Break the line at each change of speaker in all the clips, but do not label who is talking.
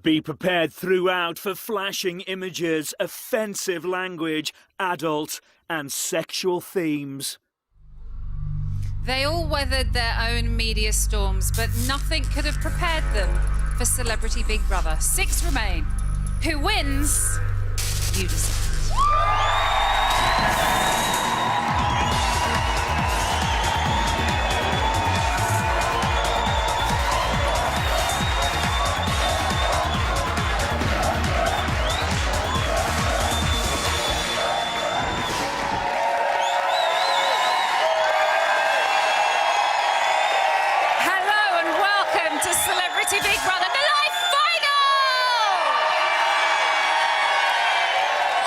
Be prepared throughout for flashing images, offensive language, adult and sexual themes.
They all weathered their own media storms, but nothing could have prepared them for Celebrity Big Brother. 6 remain. Who wins? You decide. Big Brother, the live final!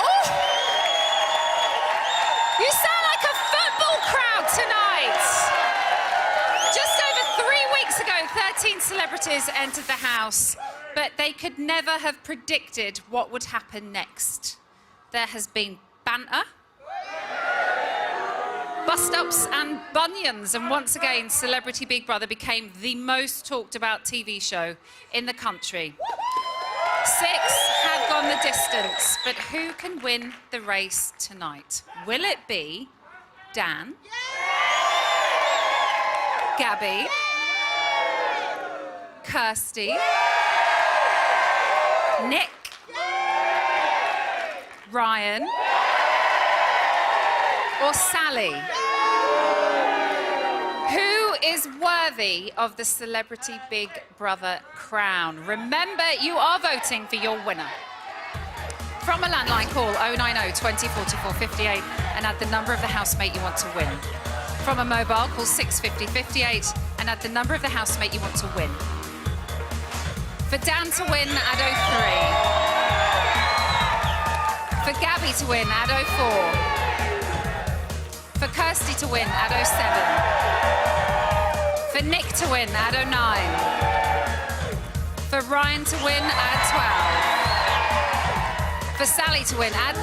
Oh! You sound like a football crowd tonight! Just over 3 weeks ago, 13 celebrities entered the house, but they could never have predicted what would happen next. There has been banter, bust-ups and bunions, and once again, Celebrity Big Brother became the most talked about TV show in the country. 6 have gone the distance, but who can win the race tonight? Will it be Dan, Gabby, Kirsty, Nick, Ryan, or Sally? Who is worthy of the Celebrity Big Brother crown? Remember, you are voting for your winner. From a landline, call 090 20 44 58 and add the number of the housemate you want to win. From a mobile, call 650 58 and add the number of the housemate you want to win. For Dan to win, add 03. For Gabby to win, add 04. For Kirsty to win, add 07. For Nick to win, add 09. For Ryan to win, add 12. For Sally to win, add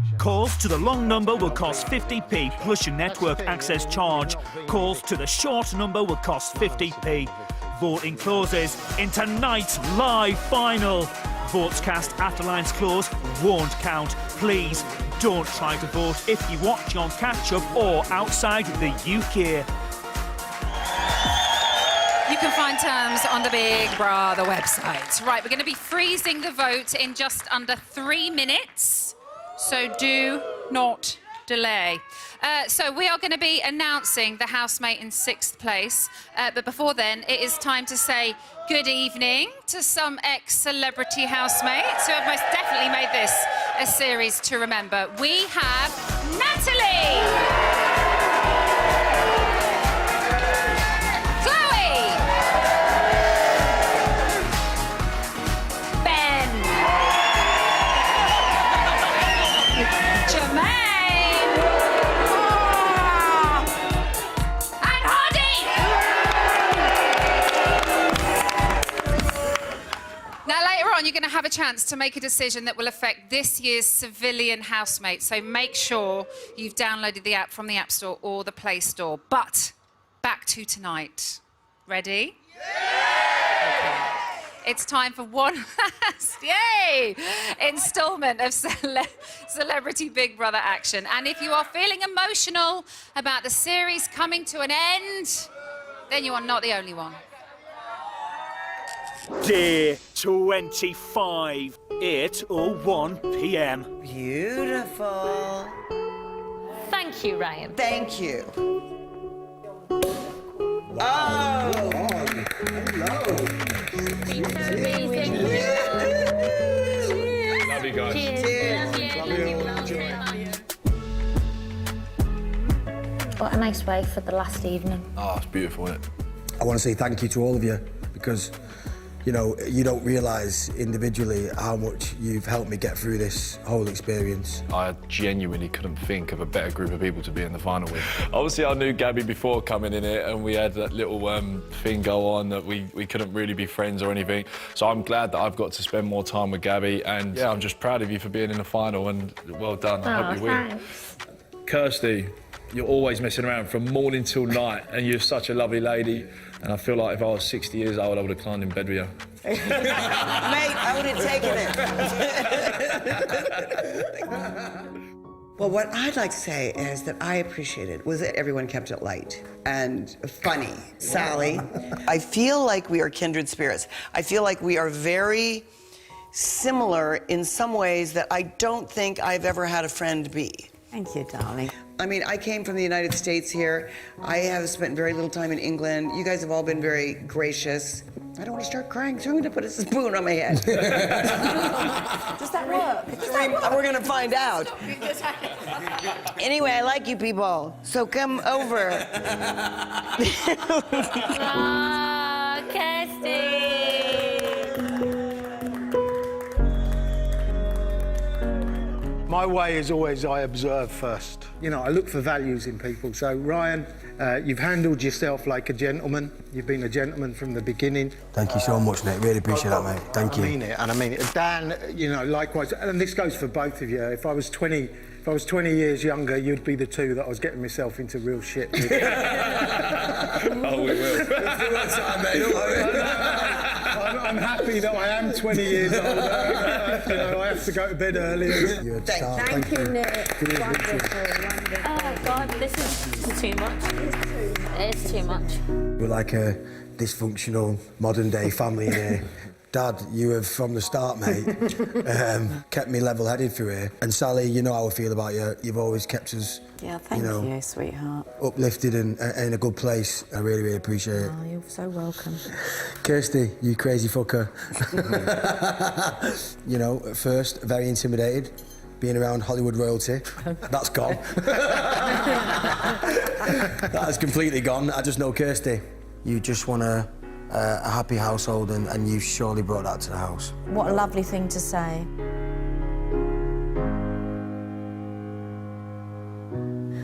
13.
Calls to the long number will cost 50p plus your network access charge. Calls to the short number will cost 50p. Voting closes in tonight's live final. Votes cast after lines close won't count. Please don't try to vote if you watch on catch-up or outside the UK.
You can find terms on the Big Brother website. Right, we're going to be freezing the vote in just under 3 minutes, so do not delay. So we are going to be announcing the housemate in 6th place, but before then, it is time to say good evening to some ex-celebrity housemates who have most definitely made this a series to remember. We have Natalie, Chloe, Ben, Jermaine, and Hardy. Now later on, you're going to have a chance to make a decision that will affect this year's civilian housemate. So make sure you've downloaded the app from the App Store or the Play Store. But back to tonight. Ready? Okay. It's time for one last, yay, instalment of Celebrity Big Brother action. And if you are feeling emotional about the series coming to an end, then you are not the only one.
Day 25, 8:01 p.m.
Beautiful.
Thank you, Ryan.
Thank you. Oh! Hello.
Amazing.
Love you guys.
What a nice way for the last evening.
Oh, it's beautiful, isn't it?
I want to say thank you to all of you because, you know, you don't realise individually how much you've helped me get through this whole experience.
I genuinely couldn't think of a better group of people to be in the final with. Obviously, I knew Gabby before coming in it, and we had that little thing go on that we couldn't really be friends or anything. So I'm glad that I've got to spend more time with Gabby, and yeah, I'm just proud of you for being in the final, and well done. I hope you win. Kirsty, you're always messing around from morning till night, and you're such a lovely lady. And I feel like if I was 60 years old, I would have climbed in bed with you.
Mate, I would have taken it. Well, what I'd like to say is that I appreciated was that everyone kept it light and funny. Sally, I feel like we are kindred spirits. I feel like we are very similar in some ways that I don't think I've ever had a friend be.
Thank you, darling.
I mean, I came from the United States here. I have spent very little time in England. You guys have all been very gracious. I don't want to start crying, so I'm going to put a spoon on my head.
Does that work?
We're going to find out. Anyway, I like you people, so come over.
Ah, Kirsty.
My way is always I observe first. You know, I look for values in people. So, Ryan, you've handled yourself like a gentleman. You've been a gentleman from the beginning.
Thank you so much, mate. Really appreciate that, mate. Thank you.
I mean it, and I mean it. Dan, you know, likewise, and this goes for both of you. If I was 20 years younger, you'd be the two that I was getting myself into real shit with.
Oh, we will.
I'm happy that I am 20 years older. You know, I have to go to bed early.
You're a star.
Thank you, Nick. Wonderful.
Oh, God, this is too much. It is too much.
We're like a dysfunctional modern-day family in here. Dad, you have, from the start, mate, kept me level-headed through here. And Sally, you know how I feel about you. You've always kept us,
Yeah, thank you, sweetheart.
uplifted and in a good place. I really, really appreciate it.
Oh, you're so welcome.
Kirsty, you crazy fucker. You know, at first, very intimidated, being around Hollywood royalty. That's gone. That has completely gone. I just know Kirsty. You just want a happy household, and you surely brought that to the house.
What a lovely thing to say.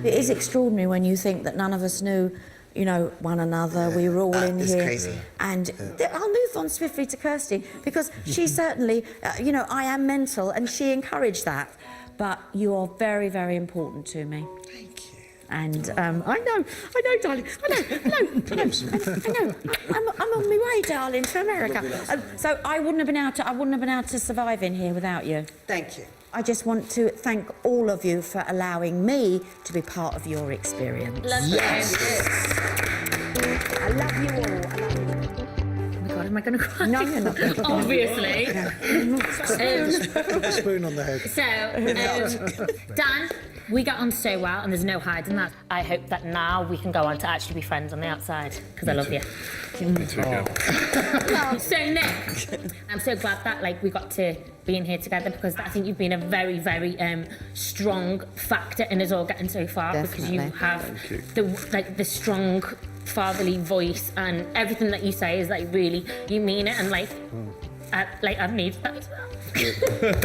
It is extraordinary when you think that none of us knew, you know, one another. We were all in
It's
here.
crazy.
And I'll move on swiftly to Kirsty, because she certainly, you know, I am mental, and she encouraged that. But you are very, very important to me.
Thank you.
And I know, darling. I know. I'm on my way, darling, to America. So I wouldn't have been able to survive in here without you.
Thank you.
I just want to thank all of you for allowing me to be part of your experience.
Yes.
I love you all. I love you all.
Oh my God, am I going to cry?
No, you're not.
Obviously.
Put a spoon on the head.
So, Dan, we got on so well, and there's no hiding that. I hope that now we can go on to actually be friends on the outside, because I love you. So, Nick, I'm so glad that we got to be in here together, because I think you've been a very, very strong factor in us all getting so far.
Definitely.
Because you have the strong fatherly voice, and everything that you say is really, you mean it, and I've needed that as well.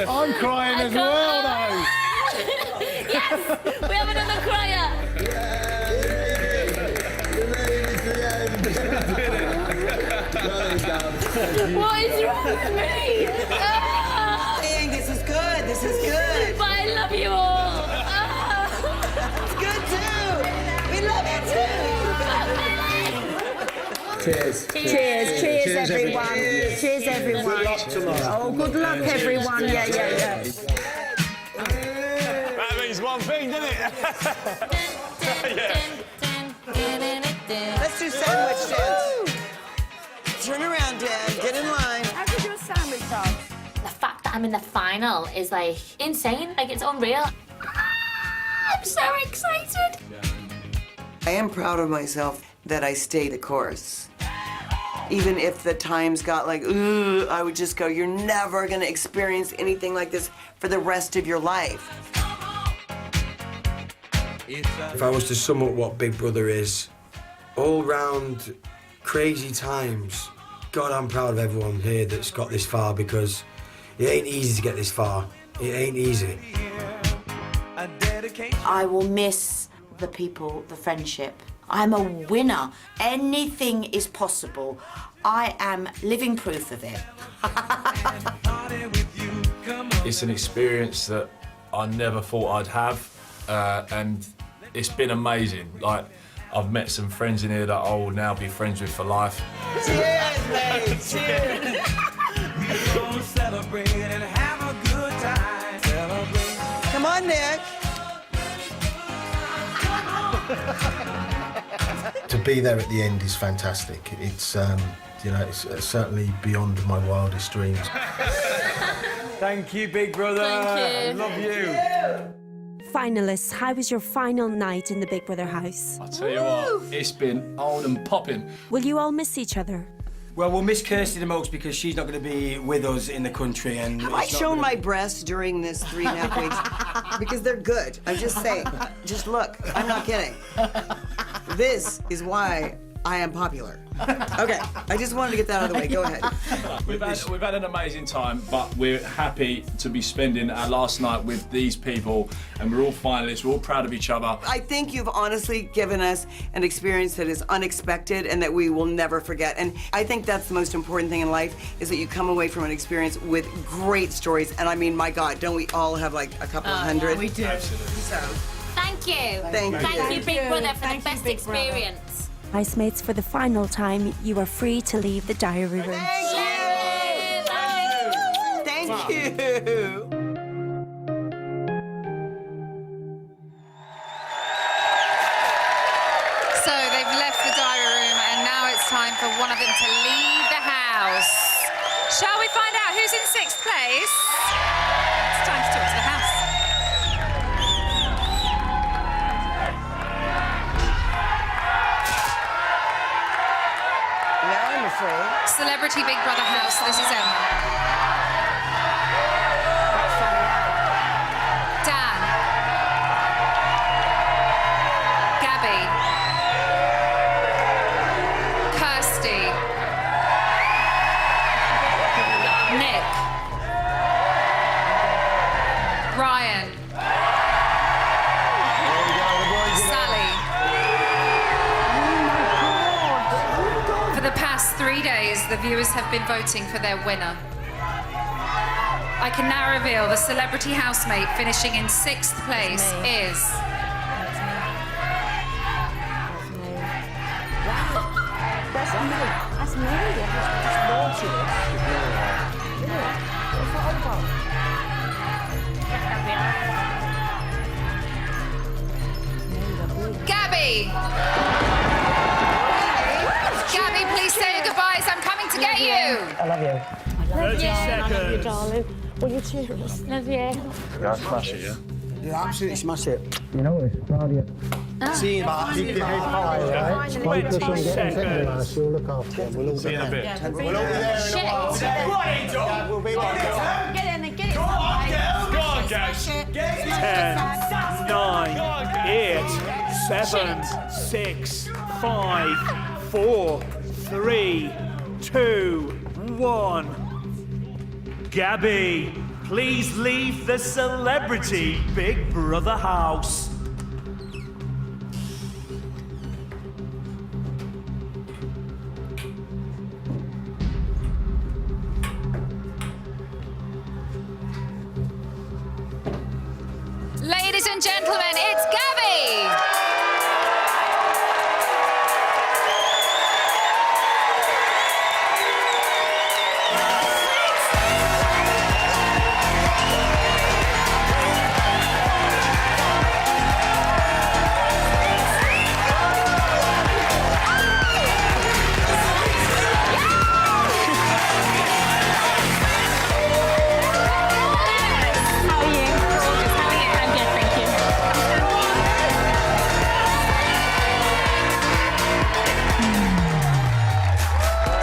I'm crying as well, though.
Yes, we have another crier. What is wrong with me? Ah,
Dang, this is good. This is good.
but I love you all. Ah.
It's good, too. We love you, too.
Cheers, everyone. Cheers, everyone.
Good luck tomorrow.
Oh, good luck, everyone. Yeah.
That means one thing, doesn't it?
Let's do sandwich dance. Turn around, Dan. Get in line.
How did your sandwich dance?
The fact that I'm in the final is insane. It's unreal. I'm so excited.
I am proud of myself that I stayed the course. Even if the times got ooh, I would just go, you're never gonna experience anything like this for the rest of your life.
If I was to sum up what Big Brother is, all round crazy times, God, I'm proud of everyone here that's got this far, because it ain't easy to get this far. It ain't easy.
I will miss the people, the friendship. I'm a winner. Anything is possible. I am living proof of it.
It's an experience that I never thought I'd have, and it's been amazing. I've met some friends in here that I will now be friends with for life.
Cheers, mate. Cheers.
Celebrate and have a good time. Celebrate.
Come on, Nick.
To be there at the end is fantastic. It's, you know, it's certainly beyond my wildest dreams.
Thank you, big brother.
Thank you.
Love you.
Finalists, how was your final night in the Big Brother house?
I tell you what, it's been old and popping.
Will you all miss each other?
Well, we'll miss Kirsty the most because she's not going to be with us in the country. And
Have I shown my breasts during this 3.5 weeks? Because they're good. I'm just saying. Just look. I'm not kidding. This is why I am popular. Okay, I just wanted to get that out of the way. Go ahead.
We've had an amazing time, but we're happy to be spending our last night with these people, and we're all finalists, we're all proud of each other.
I think you've honestly given us an experience that is unexpected and that we will never forget. And I think that's the most important thing in life, is that you come away from an experience with great stories. And I mean, my God, don't we all have like a couple of hundred?
we do.
Absolutely.
So,
Thank you.
Thank
you, Big Brother, for the best experience.
Housemates, for the final time, you are free to leave the diary room.
thank you. Thank you.
So they've left the diary room and now it's time for one of them to leave the house. Shall we find out who's in 6th place? It's time to talk to the house.
Now I'm afraid.
Celebrity Big Brother house, this is Emma. Dan. Gabby. Kirsty. Nick. Ryan. Sally. For the past 3 days, the viewers have been voting for their winner. I can now reveal the celebrity housemate finishing in 6th place is...
That's me.
Gabby! Gabby, please say your goodbyes. I'm coming to get you.
I love you.
30 seconds.
Darling, will you cheer us?
Love you.
Yeah, smash it, yeah?
Yeah, absolutely smash it. You know it's proud of you. See you, Mark. Keep your head high, right?
20 seconds.
We'll look after you. We'll all
See you in a bit.
We'll all be there in a while. We'll be there.
Get in and get it.
Go on, guys.
10, 9, 8, 7, 6, 5, 4, 3, 2, 1. Gabby, please leave the celebrity Big Brother house.
Ladies and gentlemen, it's Gabby!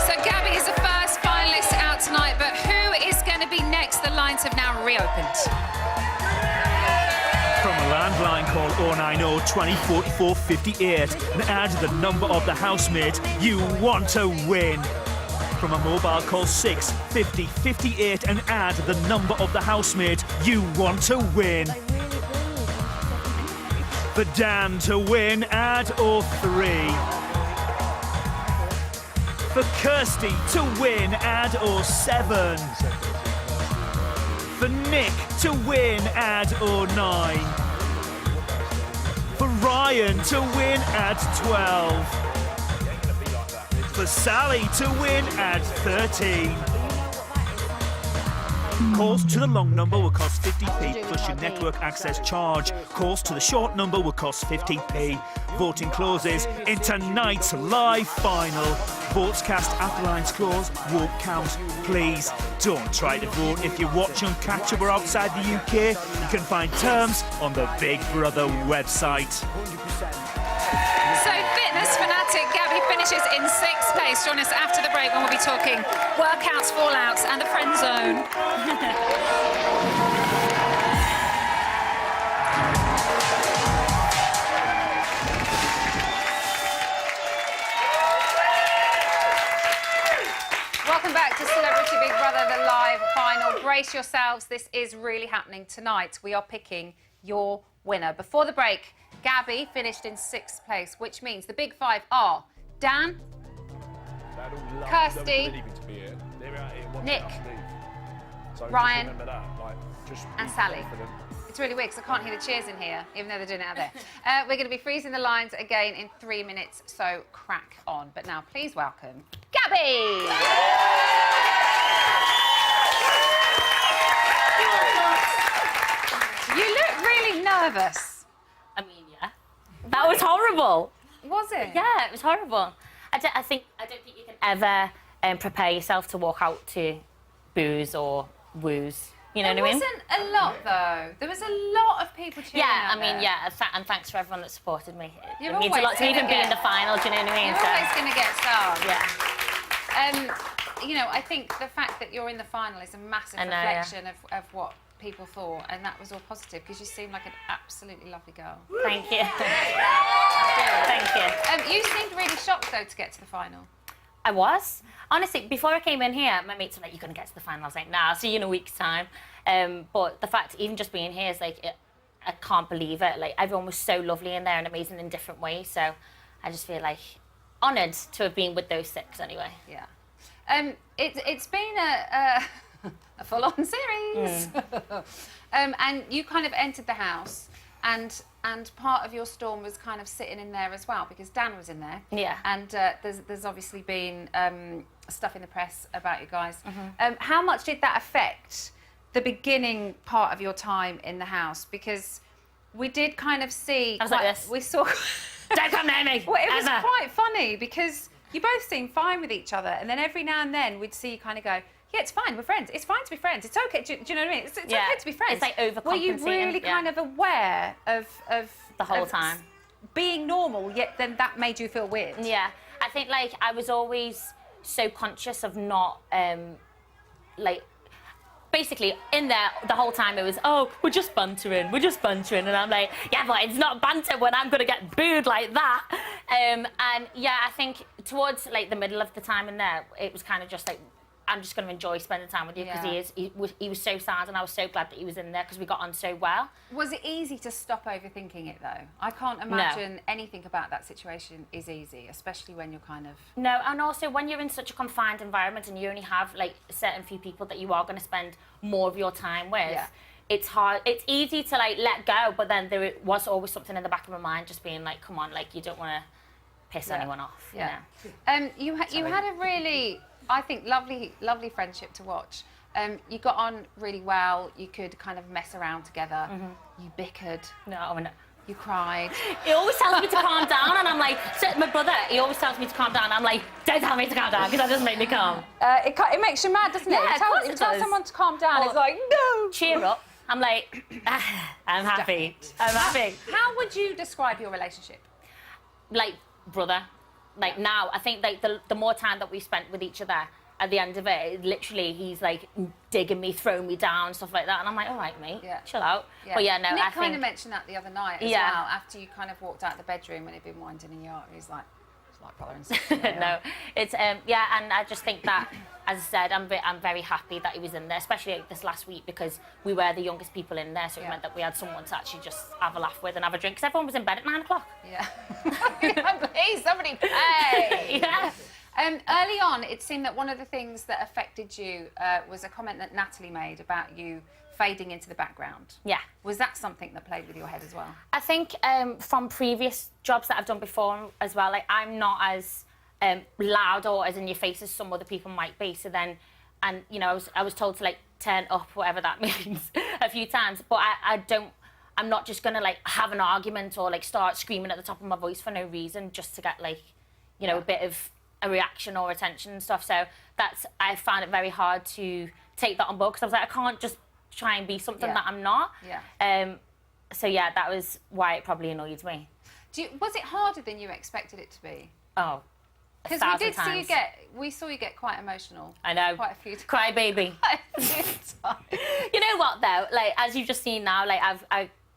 So Gabby is the first finalist out tonight, but who is going to be next? The lines have now reopened.
From a landline, call 090 20 44 58 and add the number of the housemate you want to win. From a mobile, call 6 50 58 and add the number of the housemate you want to win. For Dan to win, add 03. For Kirsty to win, add 07. For Nick to win, add 09. For Ryan to win at 12. For Sally to win at 13. Calls to the long number will cost 50p plus your network access charge. Calls to the short number will cost 50p. Voting closes in tonight's live final. Votes cast after lines close won't count. Please don't try to vote if you watch on catch-up or outside the UK. You can find terms on the Big Brother website.
So fitness fanatic Gabby finishes in 6th place. Join us after the break when we'll be talking workouts, fallouts and the friend zone. Welcome back to Celebrity Big Brother, the live final. Brace yourselves, this is really happening tonight. We are picking your winner. Before the break, Gabby finished in 6th place, which means the big five are Dan, Kirsty, Nick, Ryan, and Sally. It's really weird because I can't hear the cheers in here, even though they're doing it out there. We're going to be freezing the lines again in 3 minutes, so crack on. But now, please welcome Gabby! You look really nervous.
I mean, yeah. That was horrible.
Was it?
Yeah, it was horrible. I don't think you can ever prepare yourself to walk out to boos or woos. You know what I mean?
There wasn't a lot, though. There was a lot of people cheering.
Yeah,
out
I mean,
there.
yeah, and thanks for everyone that supported me.
You're
It means a lot to me even be in the final, do you know what I mean?
You're always going to get stars.
Yeah.
You know, I think the fact that you're in the final is a massive reflection of what people thought, and that was all positive because you seem like an absolutely lovely girl.
Thank you. Thank you.
You seemed really shocked, though, to get to the final.
I was. Honestly, before I came in here, my mates were like, you're going to get to the final. I was like, nah, I'll see you in a week's time. But the fact, even just being here is like, I can't believe it. Like, everyone was so lovely in there and amazing in different ways. So I just feel like honoured to have been with those 6 anyway.
Yeah. It's been a full-on series. And you kind of entered the house, and part of your storm was kind of sitting in there as well because Dan was in there.
Yeah.
And there's obviously been stuff in the press about you guys. How much did that affect the beginning part of your time in the house? Because we did kind of see.
I was like this.
We saw.
Don't come near me.
Well, it was
ever.
quite funny because you both seemed fine with each other, and then every now and then we'd see you kind of go, yeah, it's fine, we're friends. It's fine to be friends. It's okay. Do you know what I mean? It's okay to be friends.
It's like overcompensating.
Were you really kind of aware of
the whole time
being normal, yet then that made you feel weird?
Yeah, I think like I was always so conscious of not like. Basically, in there, the whole time it was, oh, we're just bantering. And I'm like, yeah, but it's not banter when I'm going to get booed like that. And yeah, I think towards like the middle of the time in there, it was kind of just like, I'm just going to enjoy spending time with you because he was so sad, and I was so glad that he was in there because we got on so well.
Was it easy to stop overthinking it, though? I can't imagine anything about that situation is easy, especially when you're kind of...
No, and also when you're in such a confined environment and you only have, like, a certain few people that you are going to spend more of your time with, it's hard. It's easy to, like, let go, but then there was always something in the back of my mind just being like, come on, like, you don't want to piss anyone off, you know?
You had a really... I think lovely friendship to watch. You got on really well. You could kind of mess around together. You bickered.
No.
You cried.
He always tells me to calm down, and I'm like, so my brother, he always tells me to calm down. I'm like, don't tell me to calm down, because that doesn't make me calm.
It makes you mad, doesn't it?
Yeah,
If you tell someone to calm down, it's like, no.
Cheer up. I'm like, I'm happy. I'm happy.
How would you describe your relationship?
Like, brother. Like, now, I think like the more time that we spent with each other, at the end of it, literally, he's like digging me, throwing me down, stuff like that. And I'm like, all right, mate, chill out. But yeah, no,
Nick
I
kind
think...
of mentioned that the other night as well, after you kind of walked out the bedroom and he'd been winding in your ear. He's like brother and sister.
No, it's, yeah, and I just think that, as I said, I'm very happy that he was in there, especially like this last week, because we were the youngest people in there, so it meant that we had someone to actually just have a laugh with and have a drink, because everyone was in bed at 9 o'clock.
Yeah. Please, somebody pay.
Yeah.
Early on, it seemed that one of the things that affected you was a comment that Natalie made about you fading into the background.
Yeah.
Was that something that played with your head as well?
I think from previous jobs that I've done before as well, like I'm not as loud or as in your face as some other people might be. So then, and you know, I was told to like turn up, whatever that means, a few times. But I'm not just gonna like have an argument or like start screaming at the top of my voice for no reason just to get like, you know, a bit of a reaction or attention and stuff. So I found it very hard to take that on board because I was like, I can't just try and be something that I'm not.
Yeah.
So yeah, that was why it probably annoyed me.
Was it harder than you expected it to be?
Oh,
because we saw you get quite emotional.
I know.
Quite a few times.
Cry baby. You know what though? Like as you've just seen now, like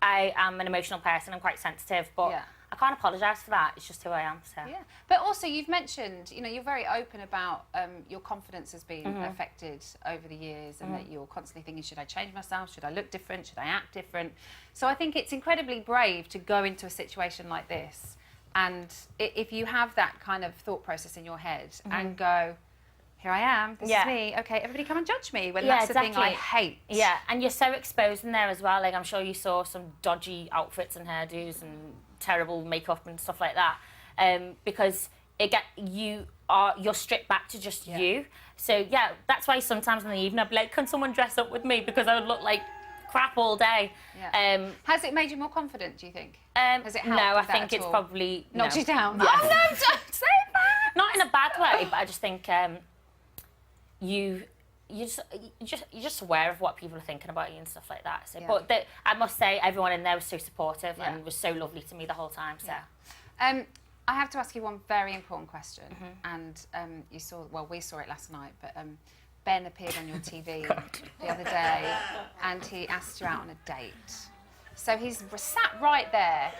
I am an emotional person. I'm quite sensitive, but I can't apologise for that. It's just who I am. So.
Yeah. But also, you've mentioned, you know, you're very open about your confidence has been affected over the years, and that you're constantly thinking, should I change myself? Should I look different? Should I act different? So I think it's incredibly brave to go into a situation like this, and if you have that kind of thought process in your head and go, here I am, this is me, okay, everybody come and judge me, when that's the thing I hate.
Yeah, and you're so exposed in there as well. Like, I'm sure you saw some dodgy outfits and hairdos and terrible makeup and stuff like that, because you're stripped back to just you. So, yeah, that's why sometimes in the evening I'd be like, can someone dress up with me? Because I would look like crap all day.
Yeah. Has it made you more confident, do you think? Has it helped?
No, I think it's probably...
knocked you down?
Yeah.
Oh, no, don't say that!
Not in a bad way, but I just think you're just aware of what people are thinking about you and stuff like that. So, but I must say, everyone in there was so supportive and was so lovely to me the whole time. So,
I have to ask you one very important question, and we saw it last night, but Ben appeared on your TV the other day, and he asked you out on a date. So he's sat right there.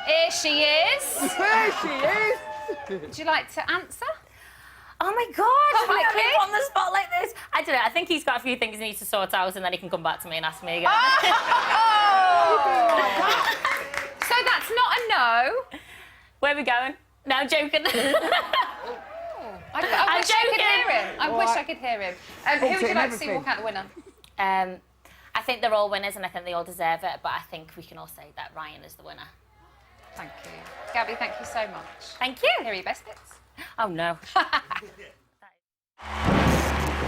Here she is.
There she is.
Would you like to answer?
Oh my God! Publicly on the spot like this. I don't know. I think he's got a few things he needs to sort out, and then he can come back to me and ask me again.
So that's not a no.
Where are we going? No, I'm joking.
I wish I could hear him. I wish I could hear him. Who would you like to see walk out the winner?
I think they're all winners, and I think they all deserve it. But I think we can all say that Ryan is the winner.
Thank you, Gabby. Thank you so much.
Thank you.
Here are your best bits.
Oh no.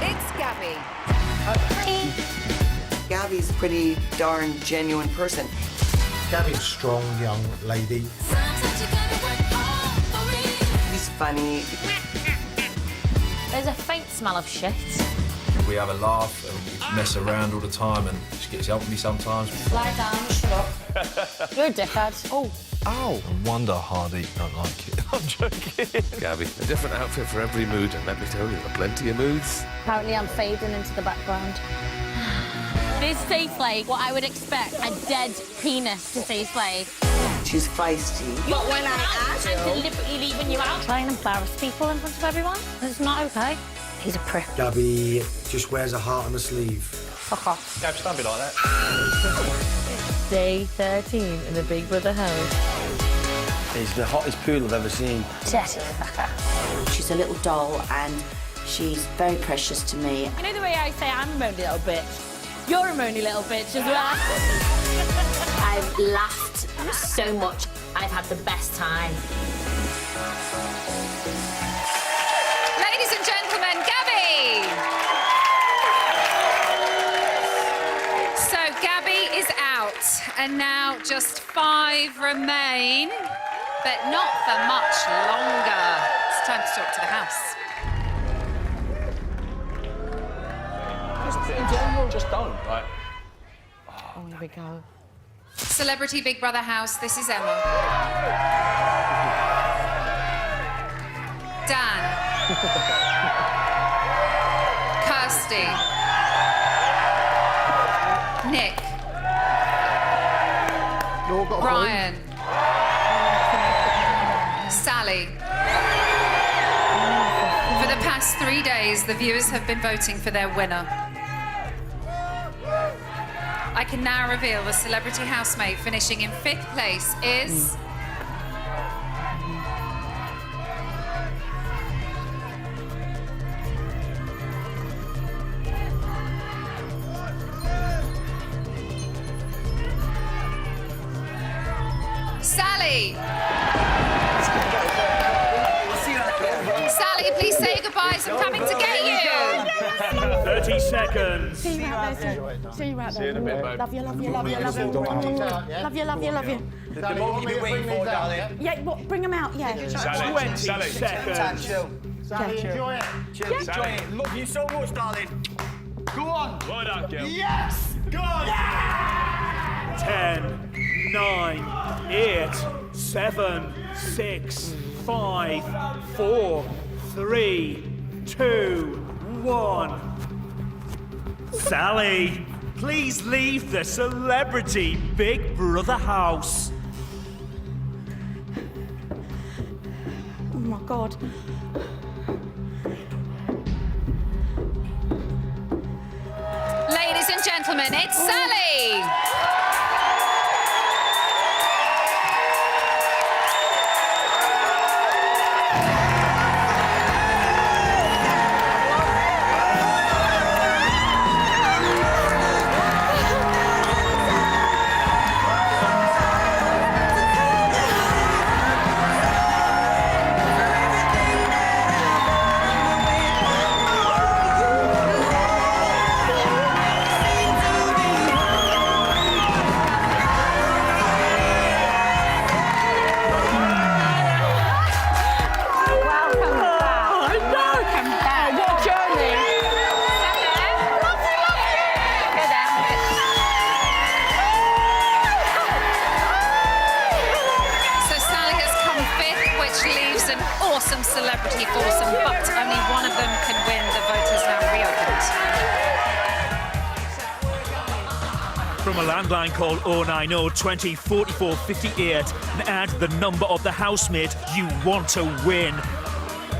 It's Gabby.
Gabby's a pretty darn genuine person.
Gabby's a strong young lady.
She's funny.
There's a faint smell of shit.
We have a laugh and we mess around all the time, and she gets help with me sometimes.
Lie down, shut up. You're a dickhead. Oh.
Ow! No wonder Hardy don't like it. I'm joking.
Gabby, a different outfit for every mood, and let me tell you, there are plenty of moods.
Apparently I'm fading into the background. This safe play, what I would expect a dead penis to say play.
She's feisty.
But when I'm deliberately leaving you out. Try and embarrass people in front of everyone. It's not okay. He's a prick.
Gabby just wears a heart on her sleeve.
Fuck off.
Gabs, don't be like that.
Day 13 in the Big Brother house.
It's the hottest pool I've ever seen.
Dirty fucker.
She's a little doll and she's very precious to me.
You know the way I say I'm a moany little bitch? You're a moany little bitch as well.
I've laughed so much. I've had the best time.
Ladies and gentlemen, Gabby! So Gabby is out, and now just 5 remain, but not for much longer. It's time to talk to the house.
In general, just don't. Like,
Oh, here we go.
Celebrity Big Brother house, this is Emma. Dan. Kirsty. Nick. Ryan. Sally. For the past 3 days, the viewers have been voting for their winner. I can now reveal the celebrity housemate finishing in 5th place is... Sally! Sally, please say your goodbyes. I'm coming to get you.
30 seconds.
See you out there. See you out there.
See you in a bit, babe.
Love you, love you, love you, love you. Love you, love you, love you.
The more you be waiting for, darling.
Yeah, what, bring them out, yeah.
20 seconds.
Sally, enjoy it.
Enjoy it. Love you so much, darling. Go on.
Well done, Gil.
Yes. Go on.
10, 9, 8, 7, 6, 5, 4, 3, 2, 1. Sally, please leave the Celebrity Big Brother house.
Oh my God.
Ladies and gentlemen, it's Sally. Celebrity foursome, but only one of them can win. The vote is now reopened.
From a landline, call 090 20 44 58 and add the number of the housemate you want to win.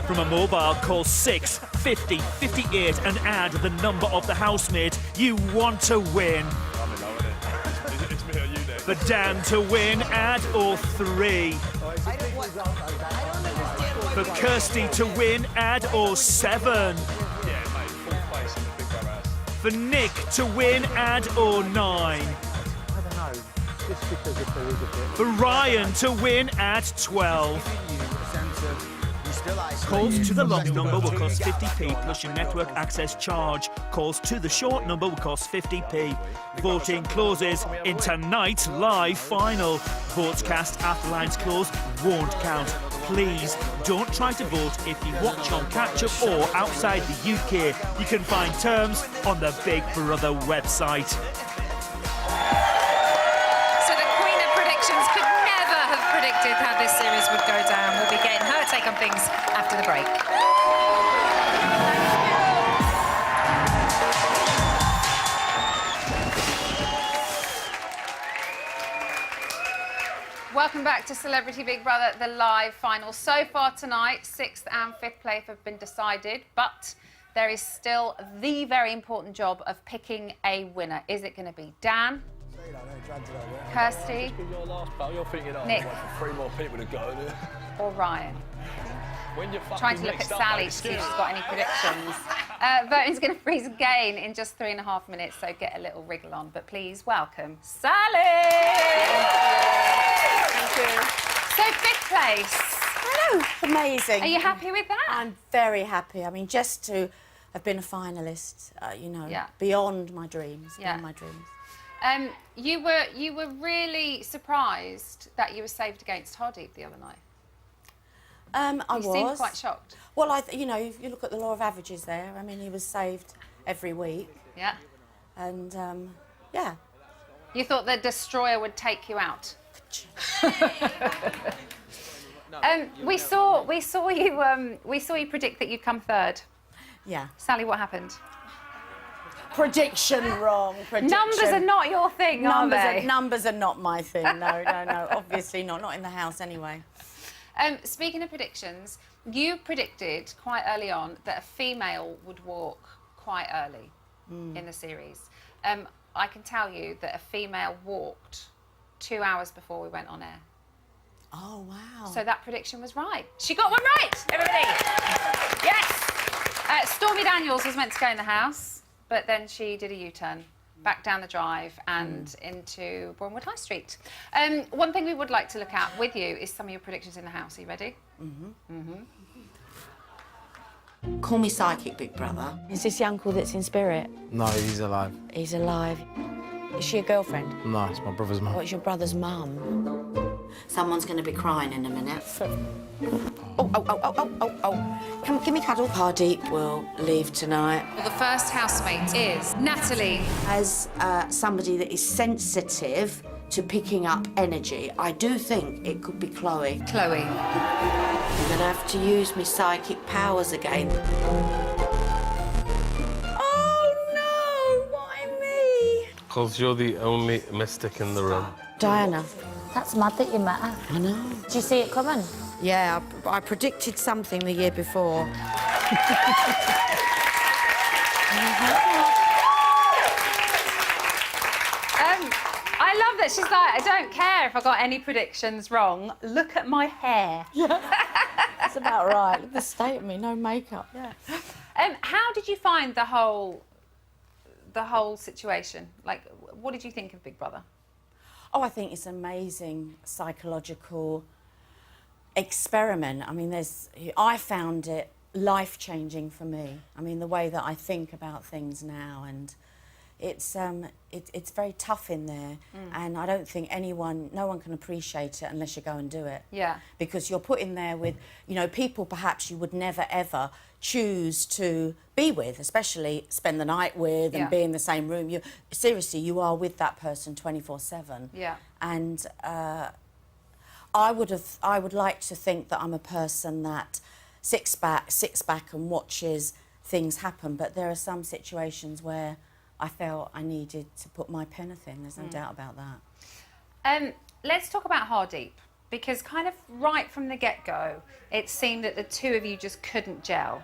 From a mobile, call 6 50 58 and add the number of the housemate you want to win. For Dan to win, add 03. For Kirsty to win, add 07. For Nick to win, add 09. For Ryan to win, add 12. Calls to the long number will cost 50p plus your network access charge. Calls to the short number will cost 50p. Voting closes in tonight's live final. Votes cast after lines close won't count. Please don't try to vote if you watch on catch-up or outside the UK. You can find terms on the Big Brother website.
So the Queen of Predictions could never have predicted how this series would go down. We'll be getting her take on things after the break. Welcome back to Celebrity Big Brother, the live final. So far tonight, 6th and 5th place have been decided, but there is still the very important job of picking a winner. Is it going to be Dan, Kirsty, Nick,
Three more people to go there.
or Ryan? Trying to look at Sally to see if she's got any predictions. Voting's going to freeze again in just 3.5 minutes, so get a little wriggle on. But please welcome Sally!
Thank you.
So, 5th place.
I know, amazing.
Are you happy with that?
I'm very happy. I mean, just to have been a finalist, you know, beyond my dreams. Beyond my dreams.
You were really surprised that you were saved against Hardeep the other night.
I
You seemed quite shocked.
Well, you know, if you look at the law of averages there, I mean, he was saved every week.
Yeah.
And, yeah.
You thought the Destroyer would take you out. We saw you predict that you'd come 3rd.
Yeah.
Sally, what happened?
Prediction wrong. Prediction.
Numbers are not your thing, are they?
Numbers are not my thing. No, obviously not. Not in the house anyway.
Speaking of predictions, you predicted quite early on that a female would walk quite early in the series. I can tell you that a female walked 2 hours before we went on air.
Oh, wow.
So that prediction was right. She got one right, everybody. Yes. Stormy Daniels was meant to go in the house, but then she did a U-turn back down the drive and into Bournemouth High Street. One thing we would like to look at with you is some of your predictions in the house. Are you ready?
Call me psychic, big brother. Is this the uncle that's in spirit?
No, he's alive.
He's alive. Is she a girlfriend?
No, it's my brother's mum.
What's your brother's mum? Someone's going to be crying in a minute. Oh. Come, give me a cuddle. Pardeep will leave tonight.
Well, the first housemate is Natalie.
As somebody that is sensitive to picking up energy, I do think it could be Chloe.
Chloe.
I'm going to have to use my psychic powers again.
Because you're the only mystic in the room.
Diana.
That's mad that you met her.
I know.
Did you see it coming?
Yeah, I predicted something the year before.
I love that she's like, I don't care if I got any predictions wrong. Look at my hair.
That's about right. Look at the state of me, no makeup.
Yeah. How did you find the whole situation? Like, what did you think of Big Brother?
Oh, I think it's an amazing psychological experiment. I mean, I found it life-changing for me. I mean, the way that I think about things now, and it's very tough in there, and I don't think no one can appreciate it unless you go and do it.
Yeah.
Because you're put in there with, you know, people perhaps you would never ever choose to be with, especially spend the night with and be in the same room. You are with that person 24/7.
Yeah.
And I would like to think that I'm a person that sits back and watches things happen, but there are some situations where I felt I needed to put my penneth in. There's no doubt about that.
Let's talk about Hardeep, because kind of right from the get-go, it seemed that the two of you just couldn't gel.